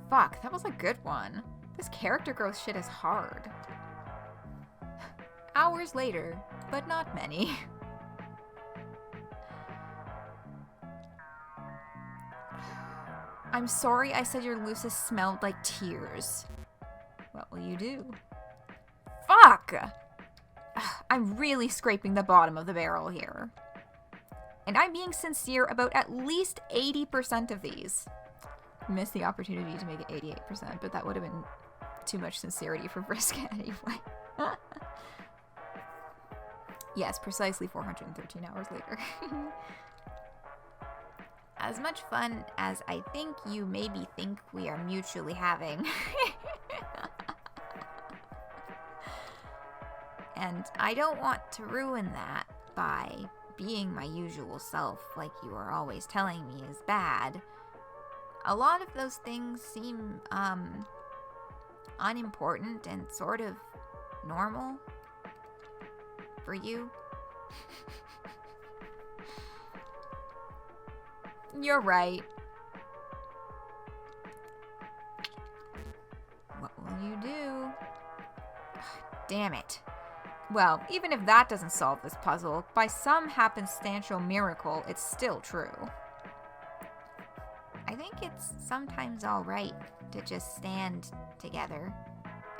S1: Fuck, that was a good one. This character growth shit is hard. Hours later, but not many. I'm sorry I said your Lucis smelled like tears. What will you do? Fuck! I'm really scraping the bottom of the barrel here. And I'm being sincere about at least 80% of these. Missed the opportunity to make it 88%, but that would have been too much sincerity for Vriska anyway. Yes, precisely 413 hours later. As much fun as I think you maybe think we are mutually having. And I don't want to ruin that by being my usual self like you are always telling me is bad. A lot of those things seem, unimportant and sort of normal for you. You're right. What will you do? Damn it. Well, even if that doesn't solve this puzzle, by some happenstantial miracle, it's still true. I think it's sometimes alright to just stand together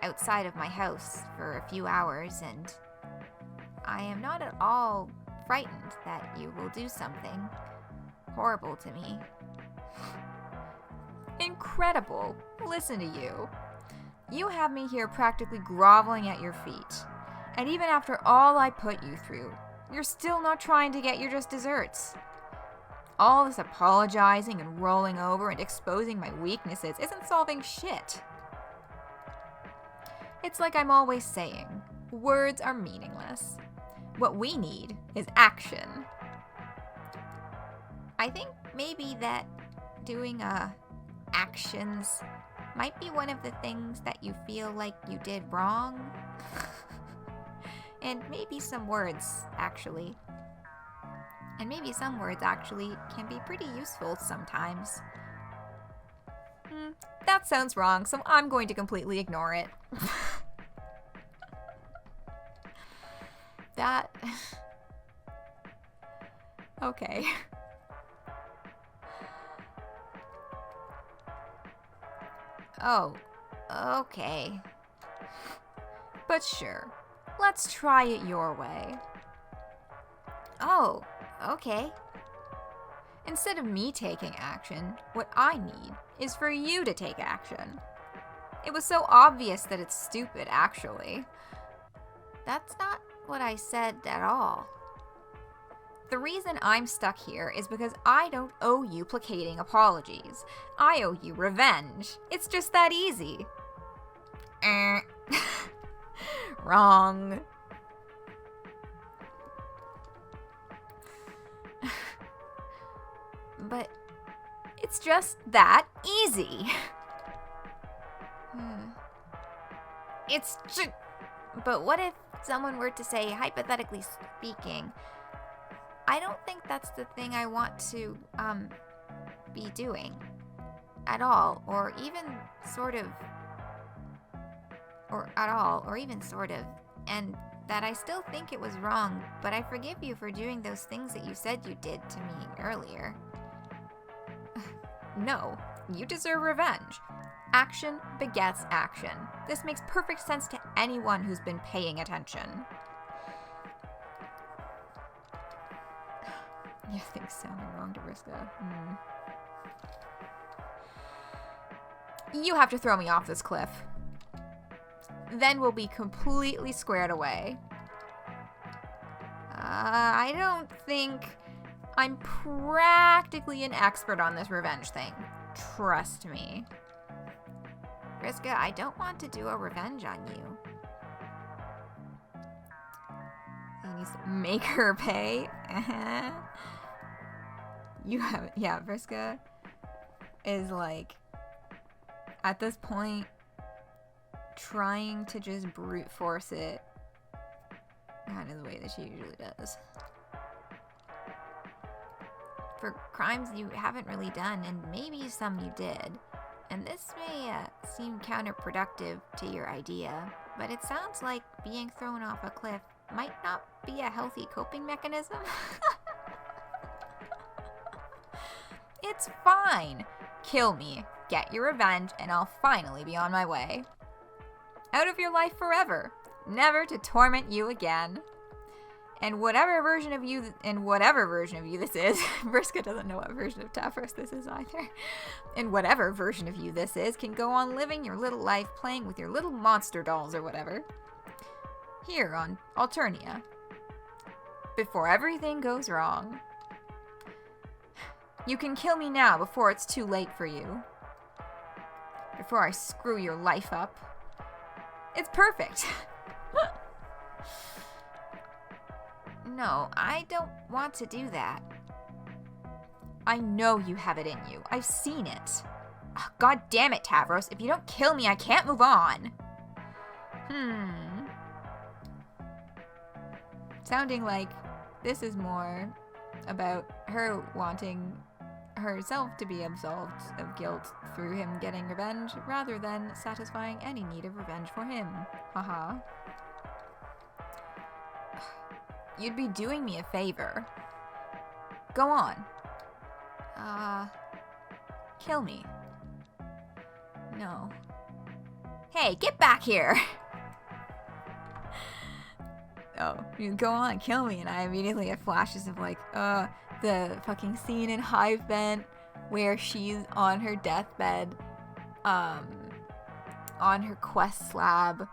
S1: outside of my house for a few hours, and I am not at all frightened that you will do something horrible to me. Incredible. Listen to you. You have me here practically groveling at your feet. And even after all I put you through, you're still not trying to get your just desserts. All this apologizing and rolling over and exposing my weaknesses isn't solving shit. It's like I'm always saying, words are meaningless. What we need is action. I think maybe that doing actions might be one of the things that you feel like you did wrong. And maybe some words, actually. And maybe some words actually can be pretty useful sometimes. That sounds wrong, so I'm going to completely ignore it. That... Okay. Oh, okay. But sure, let's try it your way. Oh, okay. Instead of me taking action, what I need is for you to take action. It was so obvious that it's stupid, actually. That's not what I said at all. The reason I'm stuck here is because I don't owe you placating apologies. I owe you revenge. It's just that easy. Wrong. But it's just that easy. It's just... But what if someone were to say, hypothetically speaking, I don't think that's the thing I want to, be doing at all, or even sort of, and that I still think it was wrong, but I forgive you for doing those things that you said you did to me earlier. No, you deserve revenge. Action begets action. This makes perfect sense to anyone who's been paying attention. You think sounding wrong to Vriska. You have to throw me off this cliff. Then we'll be completely squared away. I don't think... I'm practically an expert on this revenge thing. Trust me. Vriska, I don't want to do a revenge on you. He needs to make her pay. You have... Yeah, Vriska is like... At this point, trying to just brute force it. Kind of the way that she usually does. For crimes you haven't really done, and maybe some you did. And this may seem counterproductive to your idea, but it sounds like being thrown off a cliff might not be a healthy coping mechanism. It's fine. Kill me, get your revenge, and I'll finally be on my way. Out of your life forever, never to torment you again. And whatever version of you this is, Vriska doesn't know what version of Tavros this is either. And whatever version of you this is can go on living your little life playing with your little monster dolls or whatever. Here on Alternia. Before everything goes wrong. You can kill me now before it's too late for you. Before I screw your life up. It's perfect. No, I don't want to do that. I know you have it in you. I've seen it. Oh, God damn it, Tavros. If you don't kill me, I can't move on. Sounding like this is more about her wanting herself to be absolved of guilt through him getting revenge, rather than satisfying any need of revenge for him. Haha. You'd be doing me a favor. Go on. Kill me. No. Hey, get back here! Oh, you go on, kill me, and I immediately have flashes of like, the fucking scene in Hive Bent where she's on her deathbed, on her quest slab,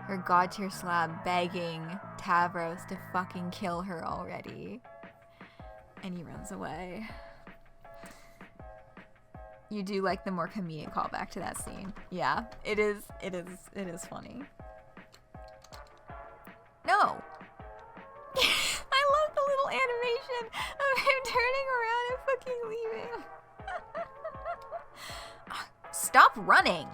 S1: her god tier slab, begging Tavros to fucking kill her already. And he runs away. You do like the more comedic callback to that scene. Yeah, it is funny. No! I love the little animation of him turning around and fucking leaving. Stop running!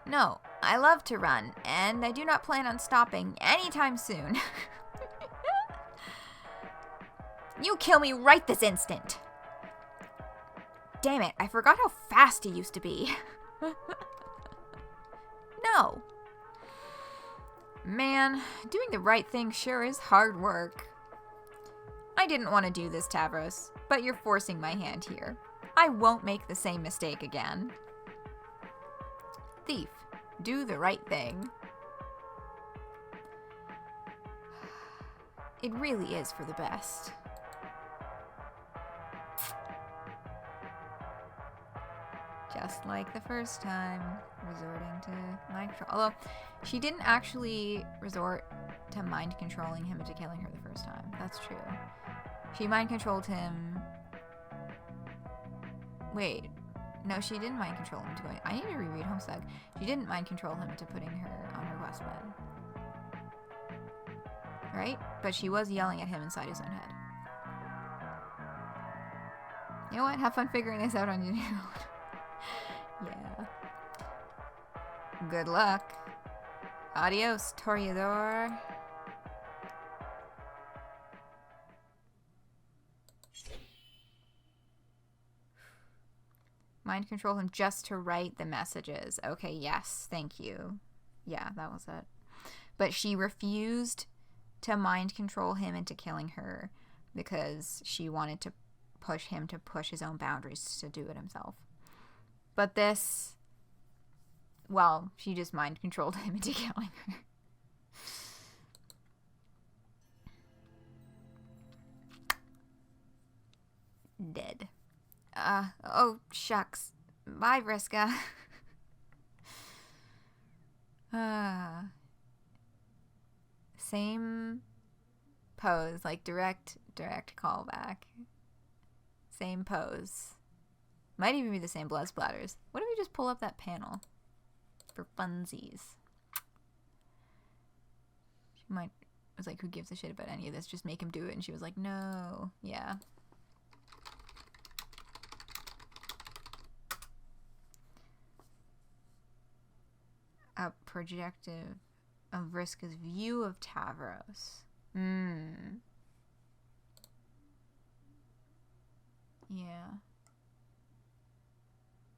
S1: No, I love to run, and I do not plan on stopping anytime soon. You kill me right this instant! Damn it, I forgot how fast he used to be. No. Man, doing the right thing sure is hard work. I didn't want to do this, Tavros, but you're forcing my hand here. I won't make the same mistake again. Thief, do the right thing. It really is for the best. just like the first time, resorting to mind control. Although, she didn't actually resort to mind controlling him into killing her the first time. That's true. She mind controlled him... Wait. No, she didn't mind control him into going... I need to reread Homestuck. She didn't mind control him into putting her on her quest bed. Right? But she was yelling at him inside his own head. You know what? Have fun figuring this out on your own. Yeah. Good luck. Adios, Toreador. Mind control him just to write the messages. Okay, yes, thank you. Yeah, that was it. But she refused to mind control him into killing her because she wanted to push him to push his own boundaries to do it himself. But this, well, she just mind controlled him into killing her. Dead. Oh, shucks. Bye, Vriska. Same pose, like direct callback. Same pose. Might even be the same blood splatters. What if we just pull up that panel? For funsies. She might was like, who gives a shit about any of this? Just make him do it. And she was like, no. Yeah. A projective of Vriska's view of Tavros. Yeah.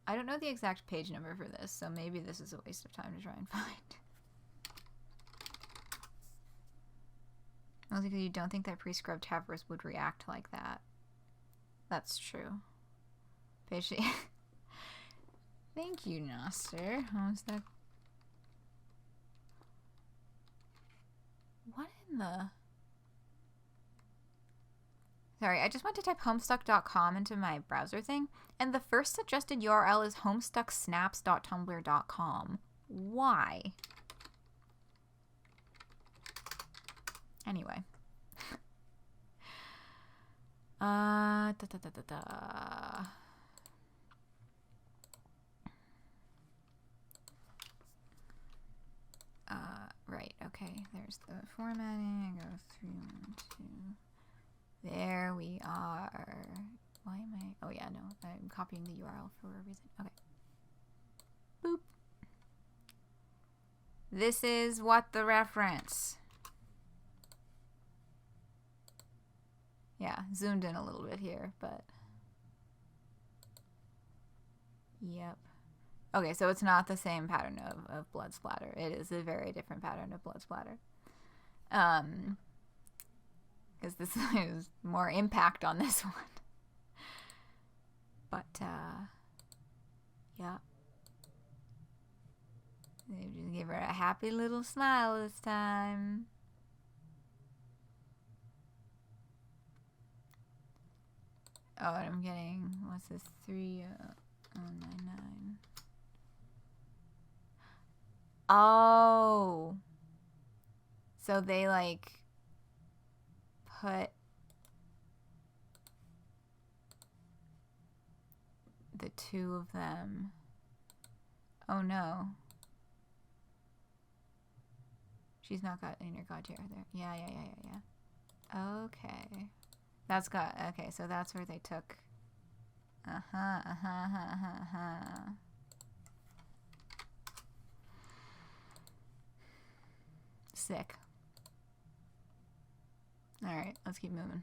S1: I don't know the exact page number for this, so maybe this is a waste of time to try and find. Mostly because you don't think that pre-scrubbed Tavros would react like that. That's true. Page... Thank you, Noster. Homestuck. What in the... Sorry, I just went to type homestuck.com into my browser thing, and the first suggested URL is homestucksnaps.tumblr.com. Why? Anyway. Right, okay, there's the formatting. I go 3, 1, 2. There we are. Why am I... Oh yeah, no, I'm copying the URL for a reason. Okay. Boop. This is what the reference. Yeah, zoomed in a little bit here, but... Yep. Okay, so it's not the same pattern of blood splatter. It is a very different pattern of blood splatter. Because this is more impact on this one. But, yeah. They just give her a happy little smile this time. Oh, and I'm getting, what's this, 3099. Oh. So they, like, put the two of them. Oh, no. She's not got inner god here. There. Yeah. Okay. That's got, okay, so that's where they took. Sick. Alright, let's keep moving.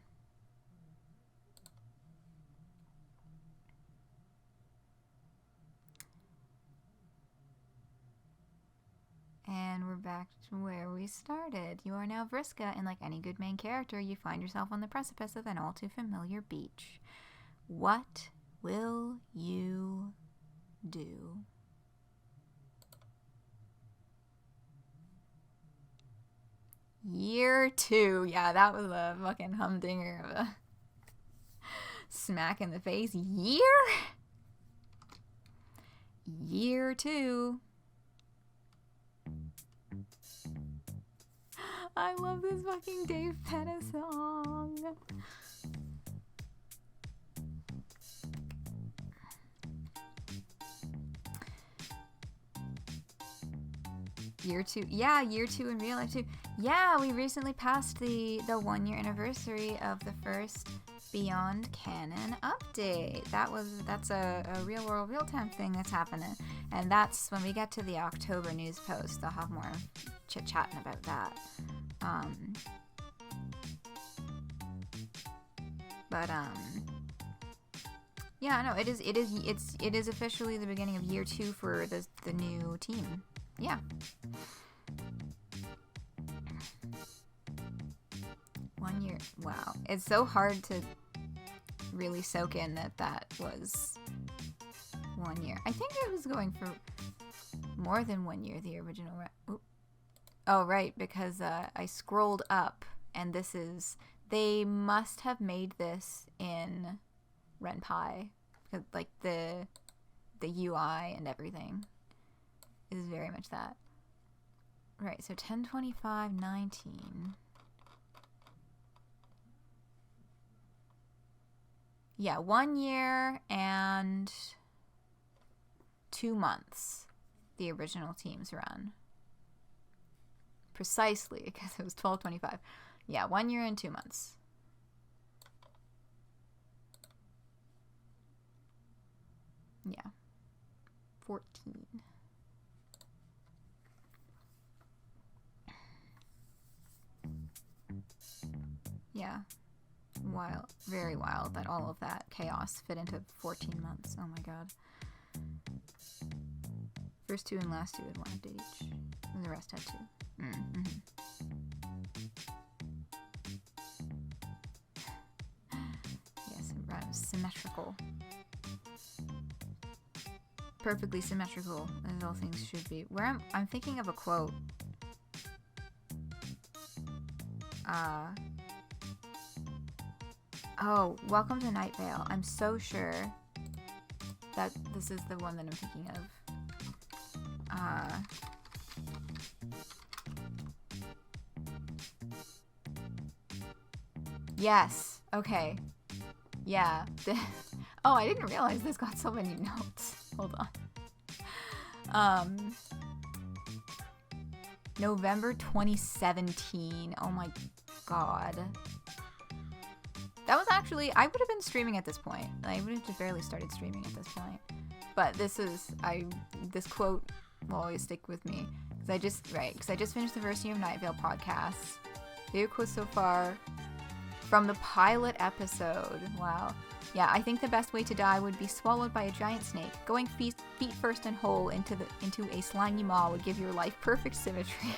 S1: And we're back to where we started. You are now Vriska, and like any good main character, you find yourself on the precipice of an all too familiar beach. What will you do? Year 2. Yeah, that was a fucking humdinger of a smack in the face. Year? Year 2. I love this fucking Dave Penna song. Year 2. Yeah, year 2 in real life too. Yeah, we recently passed the 1 year anniversary of the first Beyond Canon update. That's a real world, real time thing that's happening. And that's when we get to the October news post. I'll have more chit chatting about that. Yeah, no, it is officially the beginning of year 2 for the new team. Yeah. 1 year. Wow. It's so hard to really soak in that was 1 year. I think I was going for more than 1 year, the original. Oh, right, because I scrolled up, and they must have made this in RenPy, because like the UI and everything is very much that. Right, so 10/25/19. Yeah, 1 year and 2 months the original team's run. Precisely, because it was 12/25. Yeah, 1 year and 2 months. Yeah. 14. Yeah. Wild. Very wild that all of that chaos fit into 14 months. Oh my god. First 2 and last 2 had 1 update each. And the rest had 2. Mm-hmm. Yes, symmetrical. Perfectly symmetrical, as all things should be. I'm thinking of a quote. Oh, welcome to Night Vale. I'm so sure that this is the one that I'm thinking of. Yes. Okay. Yeah. Oh, I didn't realize this got so many notes. Hold on. November 2017. Oh my god. That was actually, I would have been streaming at this point. I would have just barely started streaming at this point. But this quote will always stick with me. Because I just finished the first year of Night Vale podcasts. Video quotes so far from the pilot episode. Wow. Yeah, I think the best way to die would be swallowed by a giant snake. Going feet first and whole into a slimy maw would give your life perfect symmetry.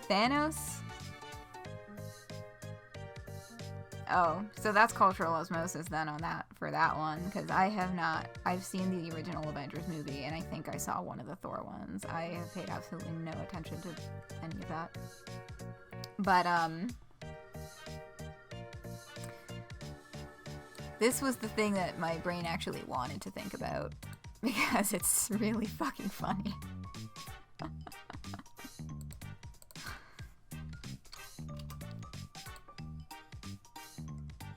S1: Thanos? Oh, so that's cultural osmosis then for that one, because I've seen the original Avengers movie, and I think I saw one of the Thor ones. I have paid absolutely no attention to any of that. But, this was the thing that my brain actually wanted to think about, because it's really fucking funny.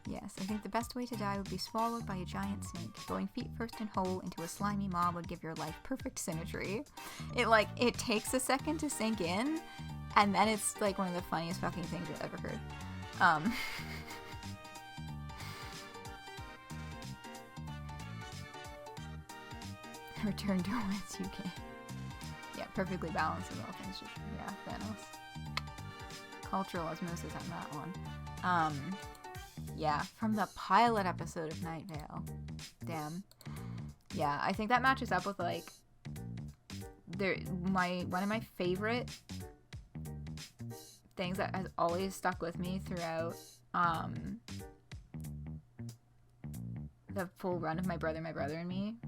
S1: Yes, I think the best way to die would be swallowed by a giant snake. Going feet first and whole into a slimy maw would give your life perfect symmetry. It takes a second to sink in, and then it's like one of the funniest fucking things I've ever heard. Return to whence you came. Yeah, perfectly balanced with all things. Yeah, Thanos. Cultural osmosis on that one. Yeah, from the pilot episode of Night Vale. Damn. Yeah, I think that matches up with one of my favorite things that has always stuck with me throughout the full run of My Brother and Me.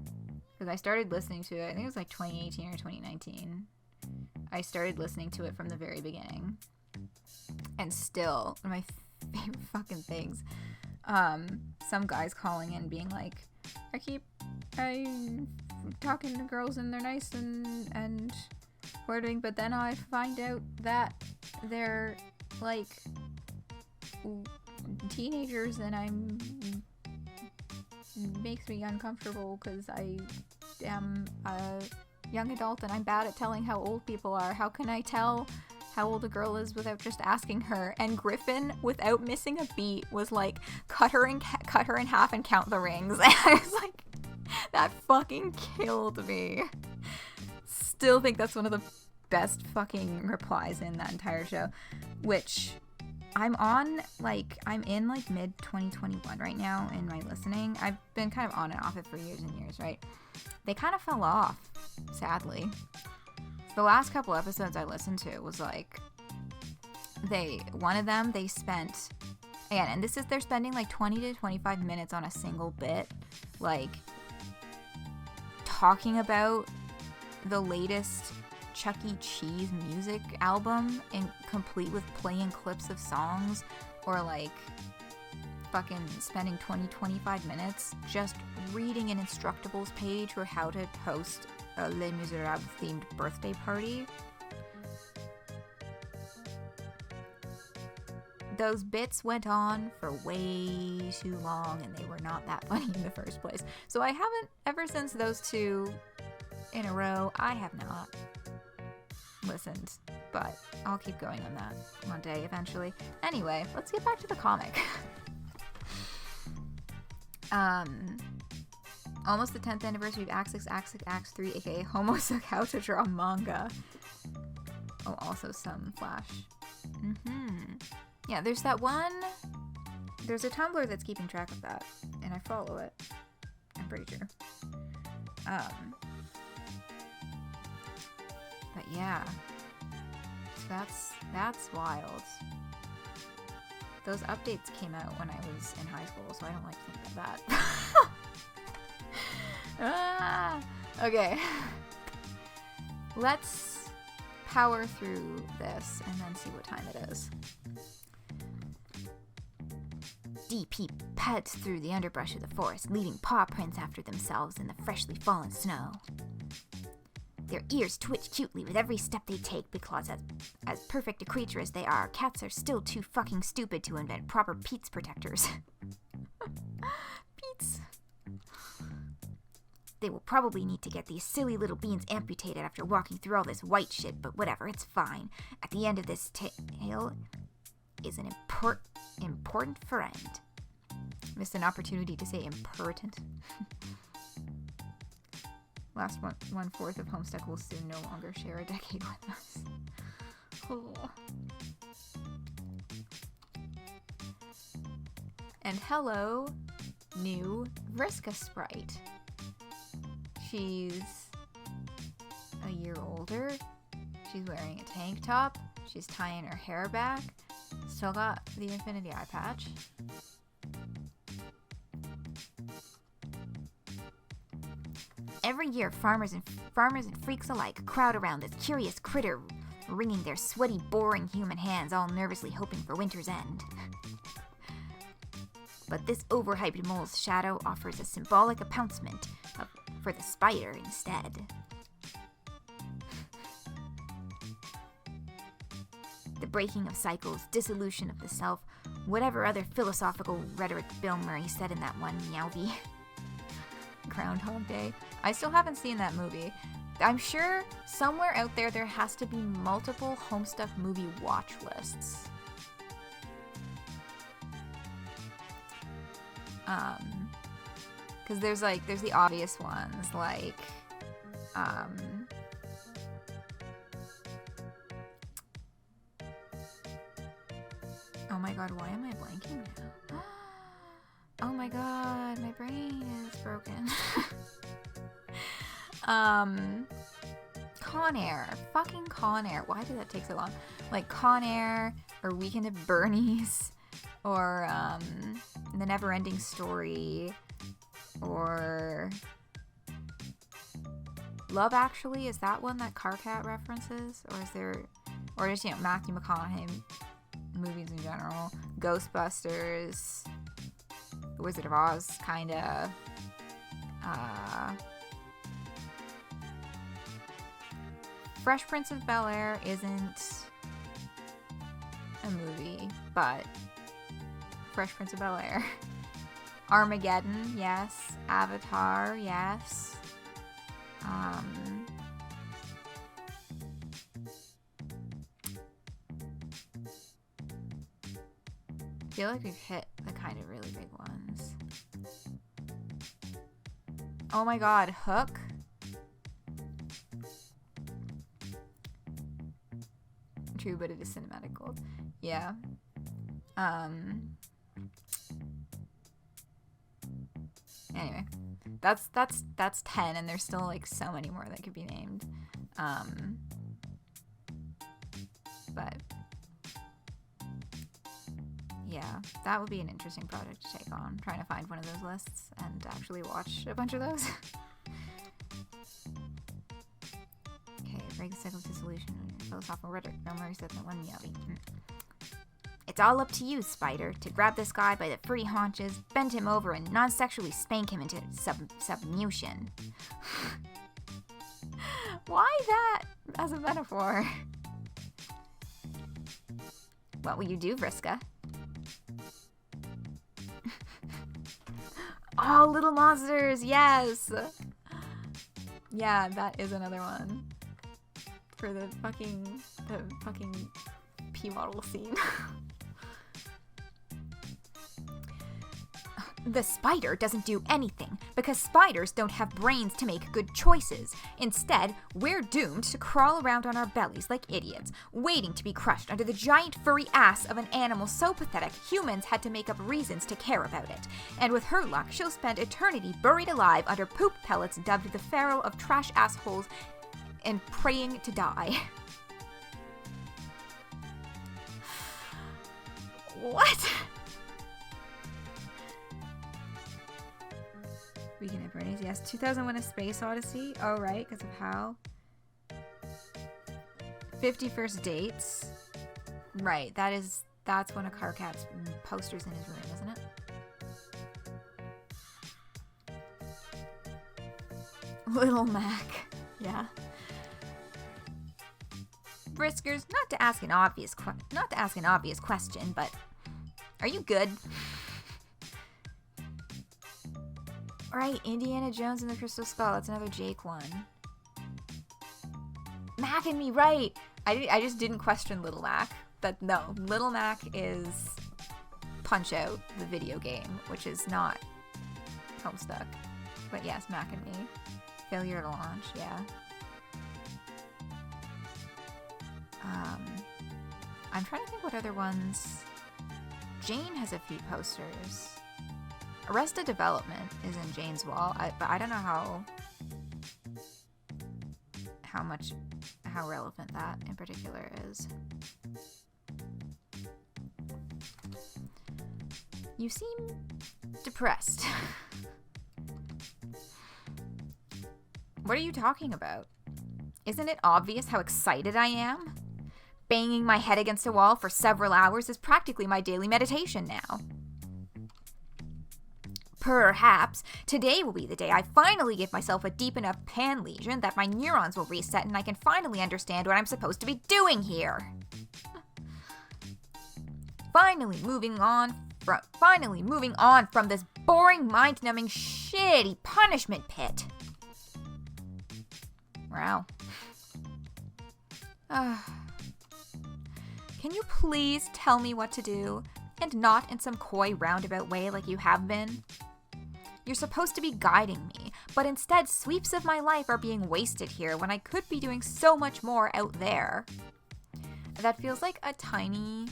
S1: Because I started listening to it, I think it was like 2018 or 2019. I started listening to it from the very beginning. And still, one of my favorite fucking things. Some guys calling in being like, I'm talking to girls and they're nice and flirting, but then I find out that they're like teenagers, and makes me uncomfortable because I am a young adult and I'm bad at telling how old people are. How can I tell how old a girl is without just asking her? And Griffin, without missing a beat, was like, cut her in half and count the rings. And I was like, that fucking killed me. Still think that's one of the best fucking replies in that entire show, which I'm in like mid 2021 right now in my listening. I've been kind of on and off it for years and years, right? They kind of fell off, sadly. The last couple episodes I listened to was like, one of them they spent, again, and they're spending like 20 to 25 minutes on a single bit, like talking about the latest Chuck E. Cheese music album, and complete with playing clips of songs, or like fucking spending 20-25 minutes just reading an Instructables page for how to host a Les Miserables themed birthday party. Those bits went on for way too long, and they were not that funny in the first place. So I haven't, ever since those two in a row, I have not listened, but I'll keep going on that one day eventually. Anyway, let's get back to the comic. Almost the 10th anniversary of Act 6, Act 6, Act 3, aka Homestuck, How to Draw Manga. Oh, also some Flash. Yeah, there's a Tumblr that's keeping track of that, and I follow it, I'm pretty sure. But yeah, so that's wild. Those updates came out when I was in high school, so I don't like to think about that. Okay. Let's power through this and then see what time it is. DP pads through the underbrush of the forest, leaving paw prints after themselves in the freshly fallen snow. Their ears twitch cutely with every step they take, because as perfect a creature as they are, cats are still too fucking stupid to invent proper Pete's protectors. Pete's. They will probably need to get these silly little beans amputated after walking through all this white shit, but whatever, it's fine. At the end of this tale is an important friend. Missed an opportunity to say impertinent. Last 1/4 of Homestuck will soon no longer share a decade with us. Oh. And hello, new Vriska sprite. She's a year older. She's wearing a tank top. She's tying her hair back. Still got the infinity eye patch. Every year, farmers and freaks alike crowd around this curious critter, wringing their sweaty, boring human hands, all nervously hoping for winter's end. But this overhyped mole's shadow offers a symbolic announcement for the spider instead. The breaking of cycles, dissolution of the self, whatever other philosophical rhetoric Bill Murray said in that one Meowvie. Groundhog Day. I still haven't seen that movie. I'm sure somewhere out there has to be multiple Homestuck movie watch lists. Because there's the obvious ones, like, oh my god, why am I blanking now? Oh my god, my brain is broken. Con Air. Fucking Con Air. Why did that take so long? Like Con Air, or Weekend at Bernie's, or The Neverending Story, or Love Actually. Is that one that Carcat references? Or is there, or just, Matthew McConaughey movies in general? Ghostbusters, The Wizard of Oz, kinda. Fresh Prince of Bel-Air isn't a movie, but Fresh Prince of Bel-Air. Armageddon, yes. Avatar, yes. I feel like we've hit the kind of really big ones. Oh my god, Hook? True, but it is cinematic gold. Yeah. Anyway, that's 10, and there's still like so many more that could be named. But yeah, that would be an interesting project to take on. Trying to find one of those lists and actually watch a bunch of those. Okay, break the cycle of dissolution in your philosophical rhetoric. No more set than one yummy. It's all up to you, Spider, to grab this guy by the free haunches, bend him over, and non-sexually spank him into submution. Why that as a metaphor? What will you do, Vriska? Oh, little monsters, yes! Yeah, that is another one. For the fucking P-model scene. The spider doesn't do anything because spiders don't have brains to make good choices. Instead, we're doomed to crawl around on our bellies like idiots, waiting to be crushed under the giant furry ass of an animal so pathetic humans had to make up reasons to care about it. And with her luck, she'll spend eternity buried alive under poop pellets dubbed the pharaoh of trash assholes and praying to die. What? Weekend at Bernie's, yes. 2001: A Space Odyssey. Oh, right, because of how. 50 First Dates. Right, that's one of Carcat's posters in his room, isn't it? Little Mac. Yeah. Briskers, not to ask an obvious question, but are you good? Right, Indiana Jones and the Crystal Skull. That's another Jake one. Mac and me, right. I just didn't question Little Mac. But no, Little Mac is Punch-Out, the video game, which is not Homestuck. But yes, Mac and me. Failure to launch, yeah. I'm trying to think what other ones. Jane has a few posters. Arrested Development is in Jane's wall, but I don't know how relevant that in particular is. You seem depressed. What are you talking about? Isn't it obvious how excited I am? Banging my head against a wall for several hours is practically my daily meditation now. Perhaps today will be the day I finally give myself a deep enough pan lesion that my neurons will reset and I can finally understand what I'm supposed to be doing here. Finally moving on from this boring, mind-numbing, shitty punishment pit. Wow. Can you please tell me what to do, and not in some coy roundabout way like you have been? You're supposed to be guiding me, but instead sweeps of my life are being wasted here when I could be doing so much more out there. That feels like a tiny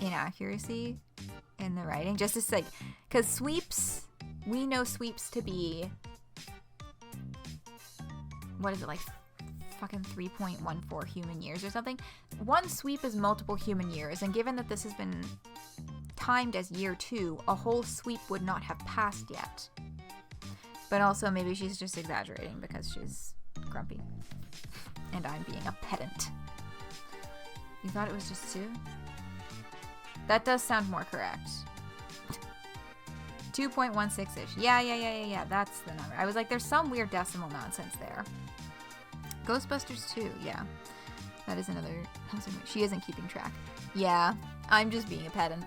S1: inaccuracy in the writing. Just to say, because sweeps, we know sweeps to be, what is it, like fucking 3.14 human years or something? One sweep is multiple human years, and given that this has been timed as year 2, a whole sweep would not have passed yet. But also maybe she's just exaggerating because she's grumpy. And I'm being a pedant. You thought it was just 2? That does sound more correct. 2.16-ish. Yeah. That's the number. I was like, there's some weird decimal nonsense there. Ghostbusters 2, yeah. That is another... She isn't keeping track. Yeah, I'm just being a pedant.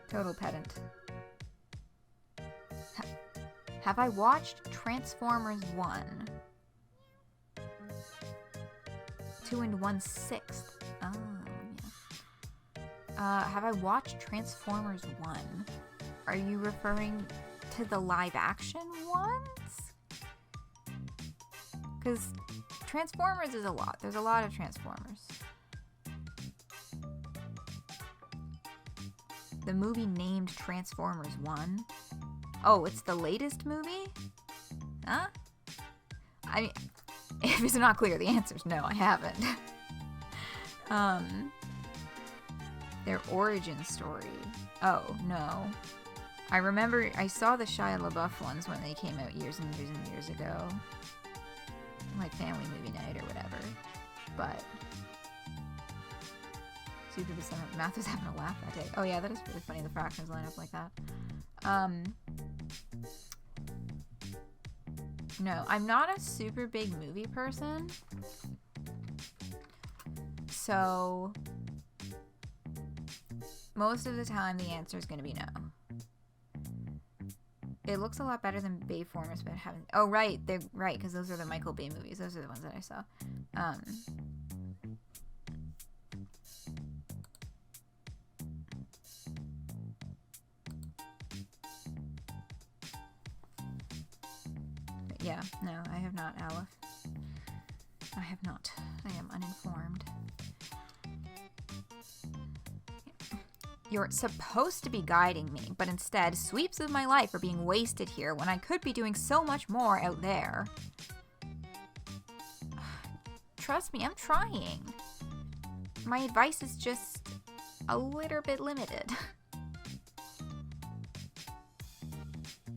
S1: Total pedant. Have I watched Transformers 1? 2 and 1/6. Oh, yeah. Have I watched Transformers 1? Are you referring to the live action ones? Because Transformers is a lot. There's a lot of Transformers. The movie named Transformers 1? Oh, it's the latest movie? Huh? I mean, if it's not clear, the answer's no, I haven't. Their origin story. Oh, no. I remember I saw the Shia LaBeouf ones when they came out years and years and years ago. Like family movie night or whatever. But Super December. Math was having a laugh that day. Oh yeah, that is really funny. The fractions line up like that. No, I'm not a super big movie person. So most of the time the answer is going to be no. It looks a lot better than Bayformers, but haven't. Oh, right, they're right because those are the Michael Bay movies. Those are the ones that I saw. But yeah, no, I have not, Aleph. I have not. I am uninformed. You're supposed to be guiding me, but instead, sweeps of my life are being wasted here when I could be doing so much more out there. Trust me, I'm trying. My advice is just a little bit limited.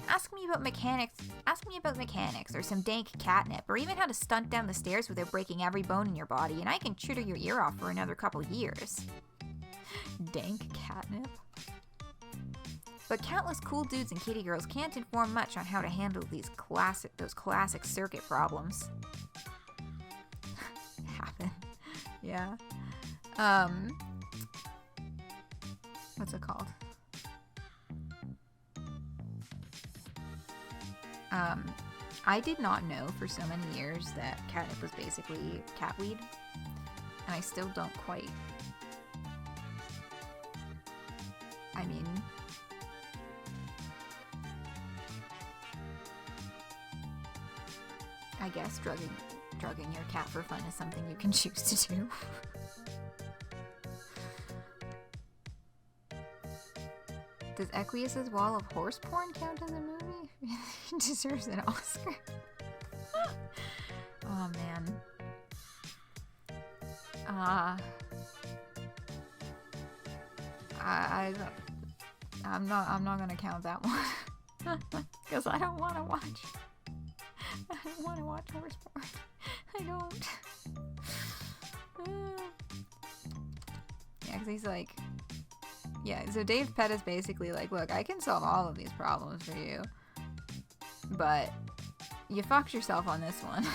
S1: Ask me about mechanics or some dank catnip, or even how to stunt down the stairs without breaking every bone in your body, and I can tutor your ear off for another couple years. Dank catnip. But countless cool dudes and kitty girls can't inform much on how to handle those classic circuit problems. Happen. Yeah. What's it called? I did not know for so many years that catnip was basically catweed, and I still don't quite. I mean, I guess drugging your cat for fun is something you can choose to do. Does Equius's wall of horse porn count as a movie? He deserves an Oscar. Oh man. I'm not gonna count that one because I don't want to watch. I don't want to watch horse porn. I don't. Yeah, because he's like, yeah. So Dave Pett is basically like, look, I can solve all of these problems for you, but you fucked yourself on this one.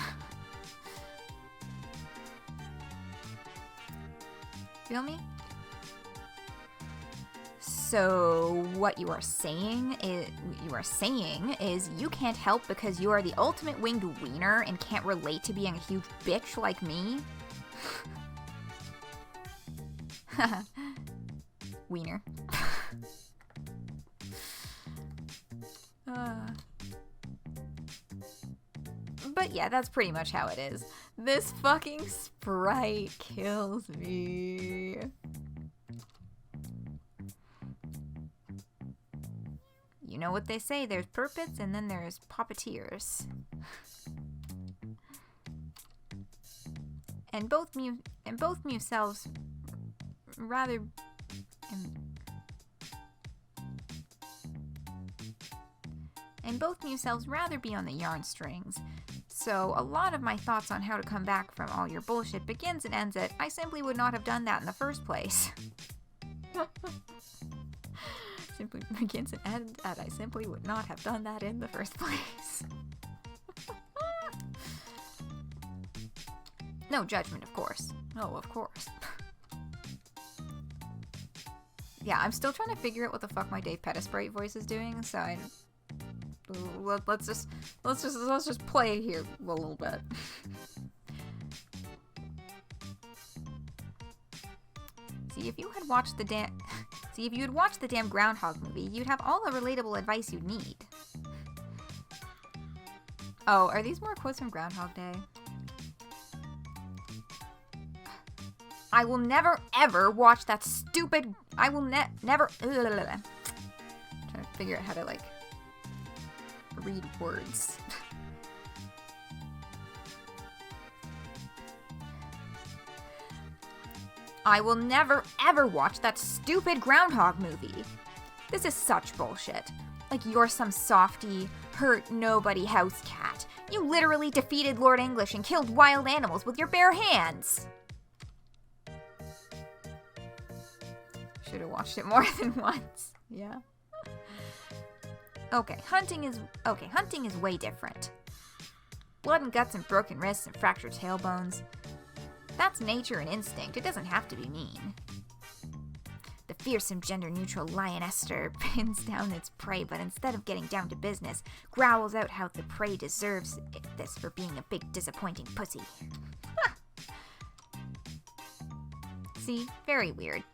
S1: Feel me? So what you are saying is you can't help because you are the ultimate winged wiener and can't relate to being a huge bitch like me? Wiener. But yeah, that's pretty much how it is. This fucking sprite kills me. You know what they say, there's perpets and then there's puppeteers. And both themselves rather be on the yarn strings. So a lot of my thoughts on how to come back from all your bullshit begins and ends at I simply would not have done that in the first place. Simply begins and ends, and I simply would not have done that in the first place. No judgment, of course. No, of course. Yeah, I'm still trying to figure out what the fuck my Dave Pettisprite voice is doing, so let's just play here a little bit. See, if you had watched the damn Groundhog movie, you'd have all the relatable advice you'd need. Oh, are these more quotes from Groundhog Day? I will never ever watch that stupid. I will never. Trying to figure out how to like read words. I will never ever watch that stupid Groundhog movie. This is such bullshit. Like you're some softy, hurt nobody house cat. You literally defeated Lord English and killed wild animals with your bare hands. Should have watched it more than once. Yeah. Okay, hunting is way different. Blood and guts and broken wrists and fractured tailbones. That's nature and instinct. It doesn't have to be mean. The fearsome gender-neutral lioness pins down its prey, but instead of getting down to business, growls out how the prey deserves this for being a big disappointing pussy. See? Very weird.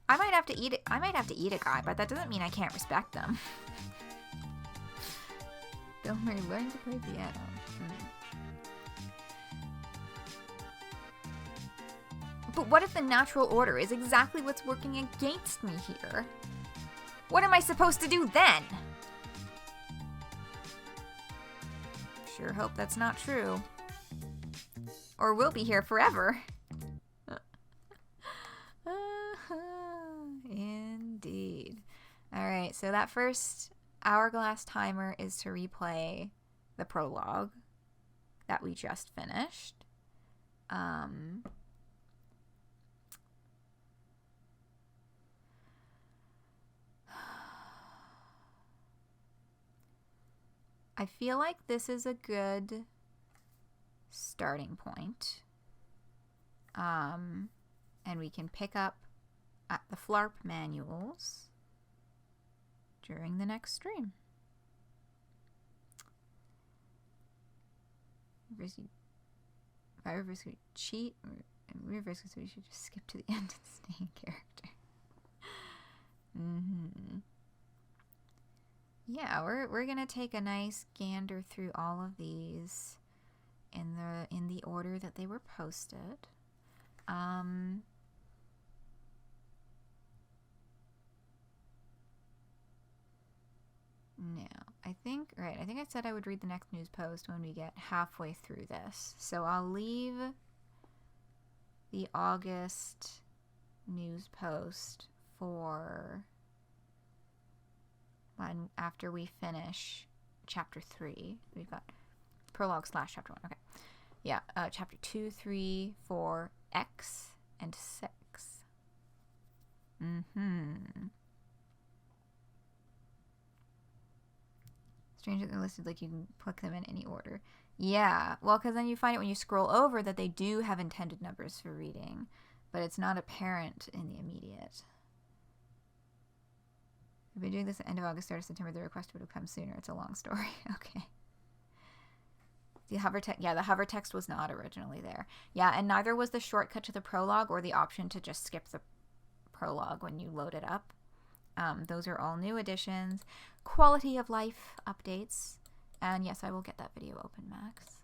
S1: I might have to eat a guy, but that doesn't mean I can't respect them. Don't worry, learn to play piano. But what if the natural order is exactly what's working against me here? What am I supposed to do then? Sure hope that's not true. Or we'll be here forever. Indeed. Alright, so that first hourglass timer is to replay the prologue that we just finished. I feel like this is a good starting point. And we can pick up at the FLARP manuals during the next stream. If I reverse we cheat, we should just skip to the end and stay in character. Yeah, we're gonna take a nice gander through all of these in the order that they were posted. Now, I think I said I would read the next news post when we get halfway through this. So I'll leave the August news post for when after we finish chapter 3. We've got prologue / chapter 1. Okay. Yeah, chapter 2, 3, 4, X, and 6. Strange that they're listed like you can click them in any order. Yeah, well, because then you find it when you scroll over that they do have intended numbers for reading, but it's not apparent in the immediate. We've been doing this at the end of August, start of September. The request would have come sooner. It's a long story. Okay. The hover text, yeah, the hover text was not originally there. Yeah, and neither was the shortcut to the prologue or the option to just skip the prologue when you load it up. Those are all new additions. Quality of life updates. And yes, I will get that video open, Max.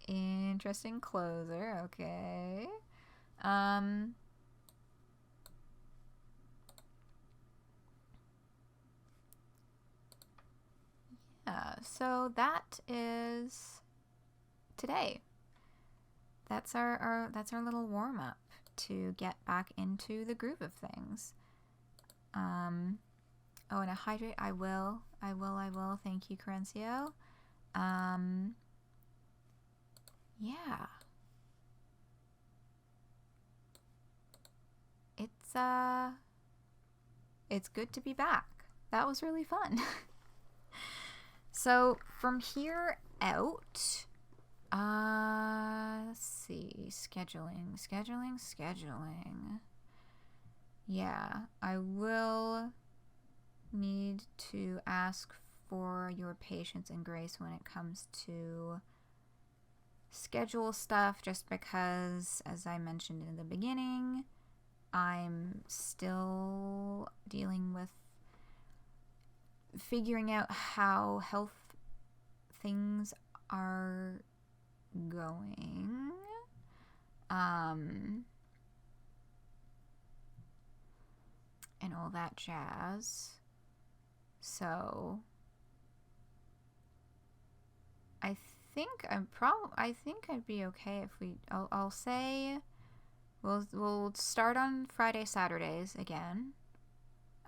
S1: Interesting closer. Okay. Yeah, so that is today. That's our little warm up to get back into the groove of things. Oh, and a hydrate. I will. Thank you, Carencio. Yeah. It's good to be back. That was really fun. So from here out, let's see, scheduling. Yeah, I will need to ask for your patience and grace when it comes to schedule stuff, just because, as I mentioned in the beginning, I'm still dealing with figuring out how health things are going. And all that jazz. So I think I'd be okay if I'll say we'll start on Friday, Saturdays again.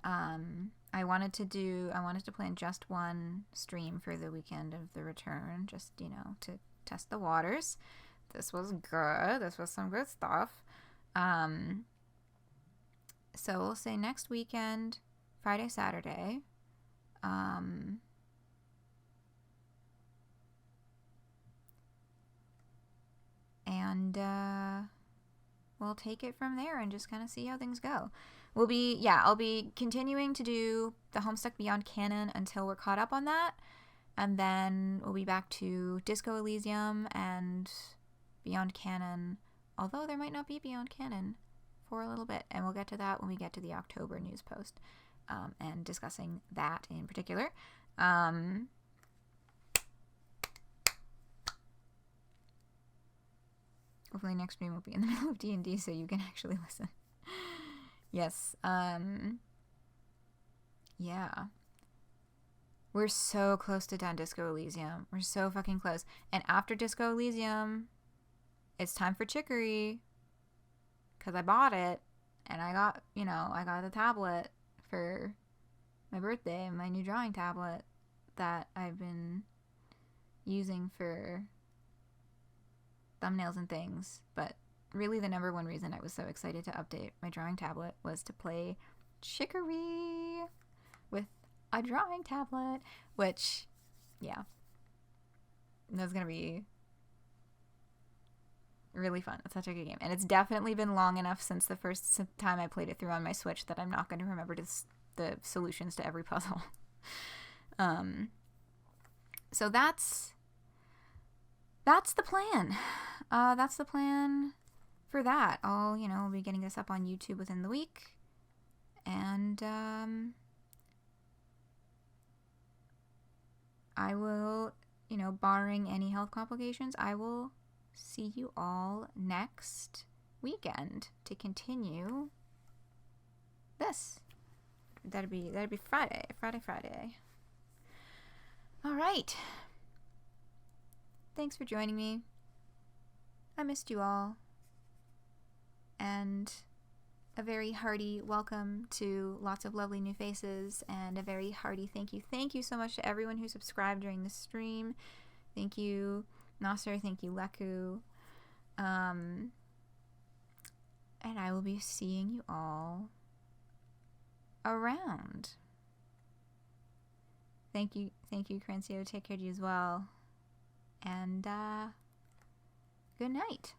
S1: I wanted to plan just one stream for the weekend of the return, just, to test the waters. This was good. This was some good stuff. So we'll say next weekend, Friday, Saturday. And we'll take it from there and just kind of see how things go. I'll be continuing to do the Homestuck Beyond Canon until we're caught up on that. And then we'll be back to Disco Elysium and Beyond Canon. Although there might not be Beyond Canon for a little bit. And we'll get to that when we get to the October news post. And discussing that in particular. Hopefully next stream will be in the middle of D&D so you can actually listen. Yes. Yeah. We're so close to done Disco Elysium. We're so fucking close. And after Disco Elysium, it's time for Chicory. Because I bought it. And I got the tablet for my birthday. My new drawing tablet that I've been using for thumbnails and things. But really the number one reason I was so excited to update my drawing tablet was to play Chicory with a drawing tablet, which, yeah, that's gonna be really fun. It's such a good game, and it's definitely been long enough since the first time I played it through on my Switch that I'm not going to remember the solutions to every puzzle. So that's the plan. That's the plan for that. I'll be getting this up on YouTube within the week, and I will, barring any health complications, I will see you all next weekend to continue this. That'd be Friday. All right. Thanks for joining me. I missed you all. And a very hearty welcome to lots of lovely new faces, and a very hearty thank you. Thank you so much to everyone who subscribed during the stream. Thank you, Nasser. Thank you, Leku. And I will be seeing you all around. Thank you, Crancio. Take care of you as well. And good night.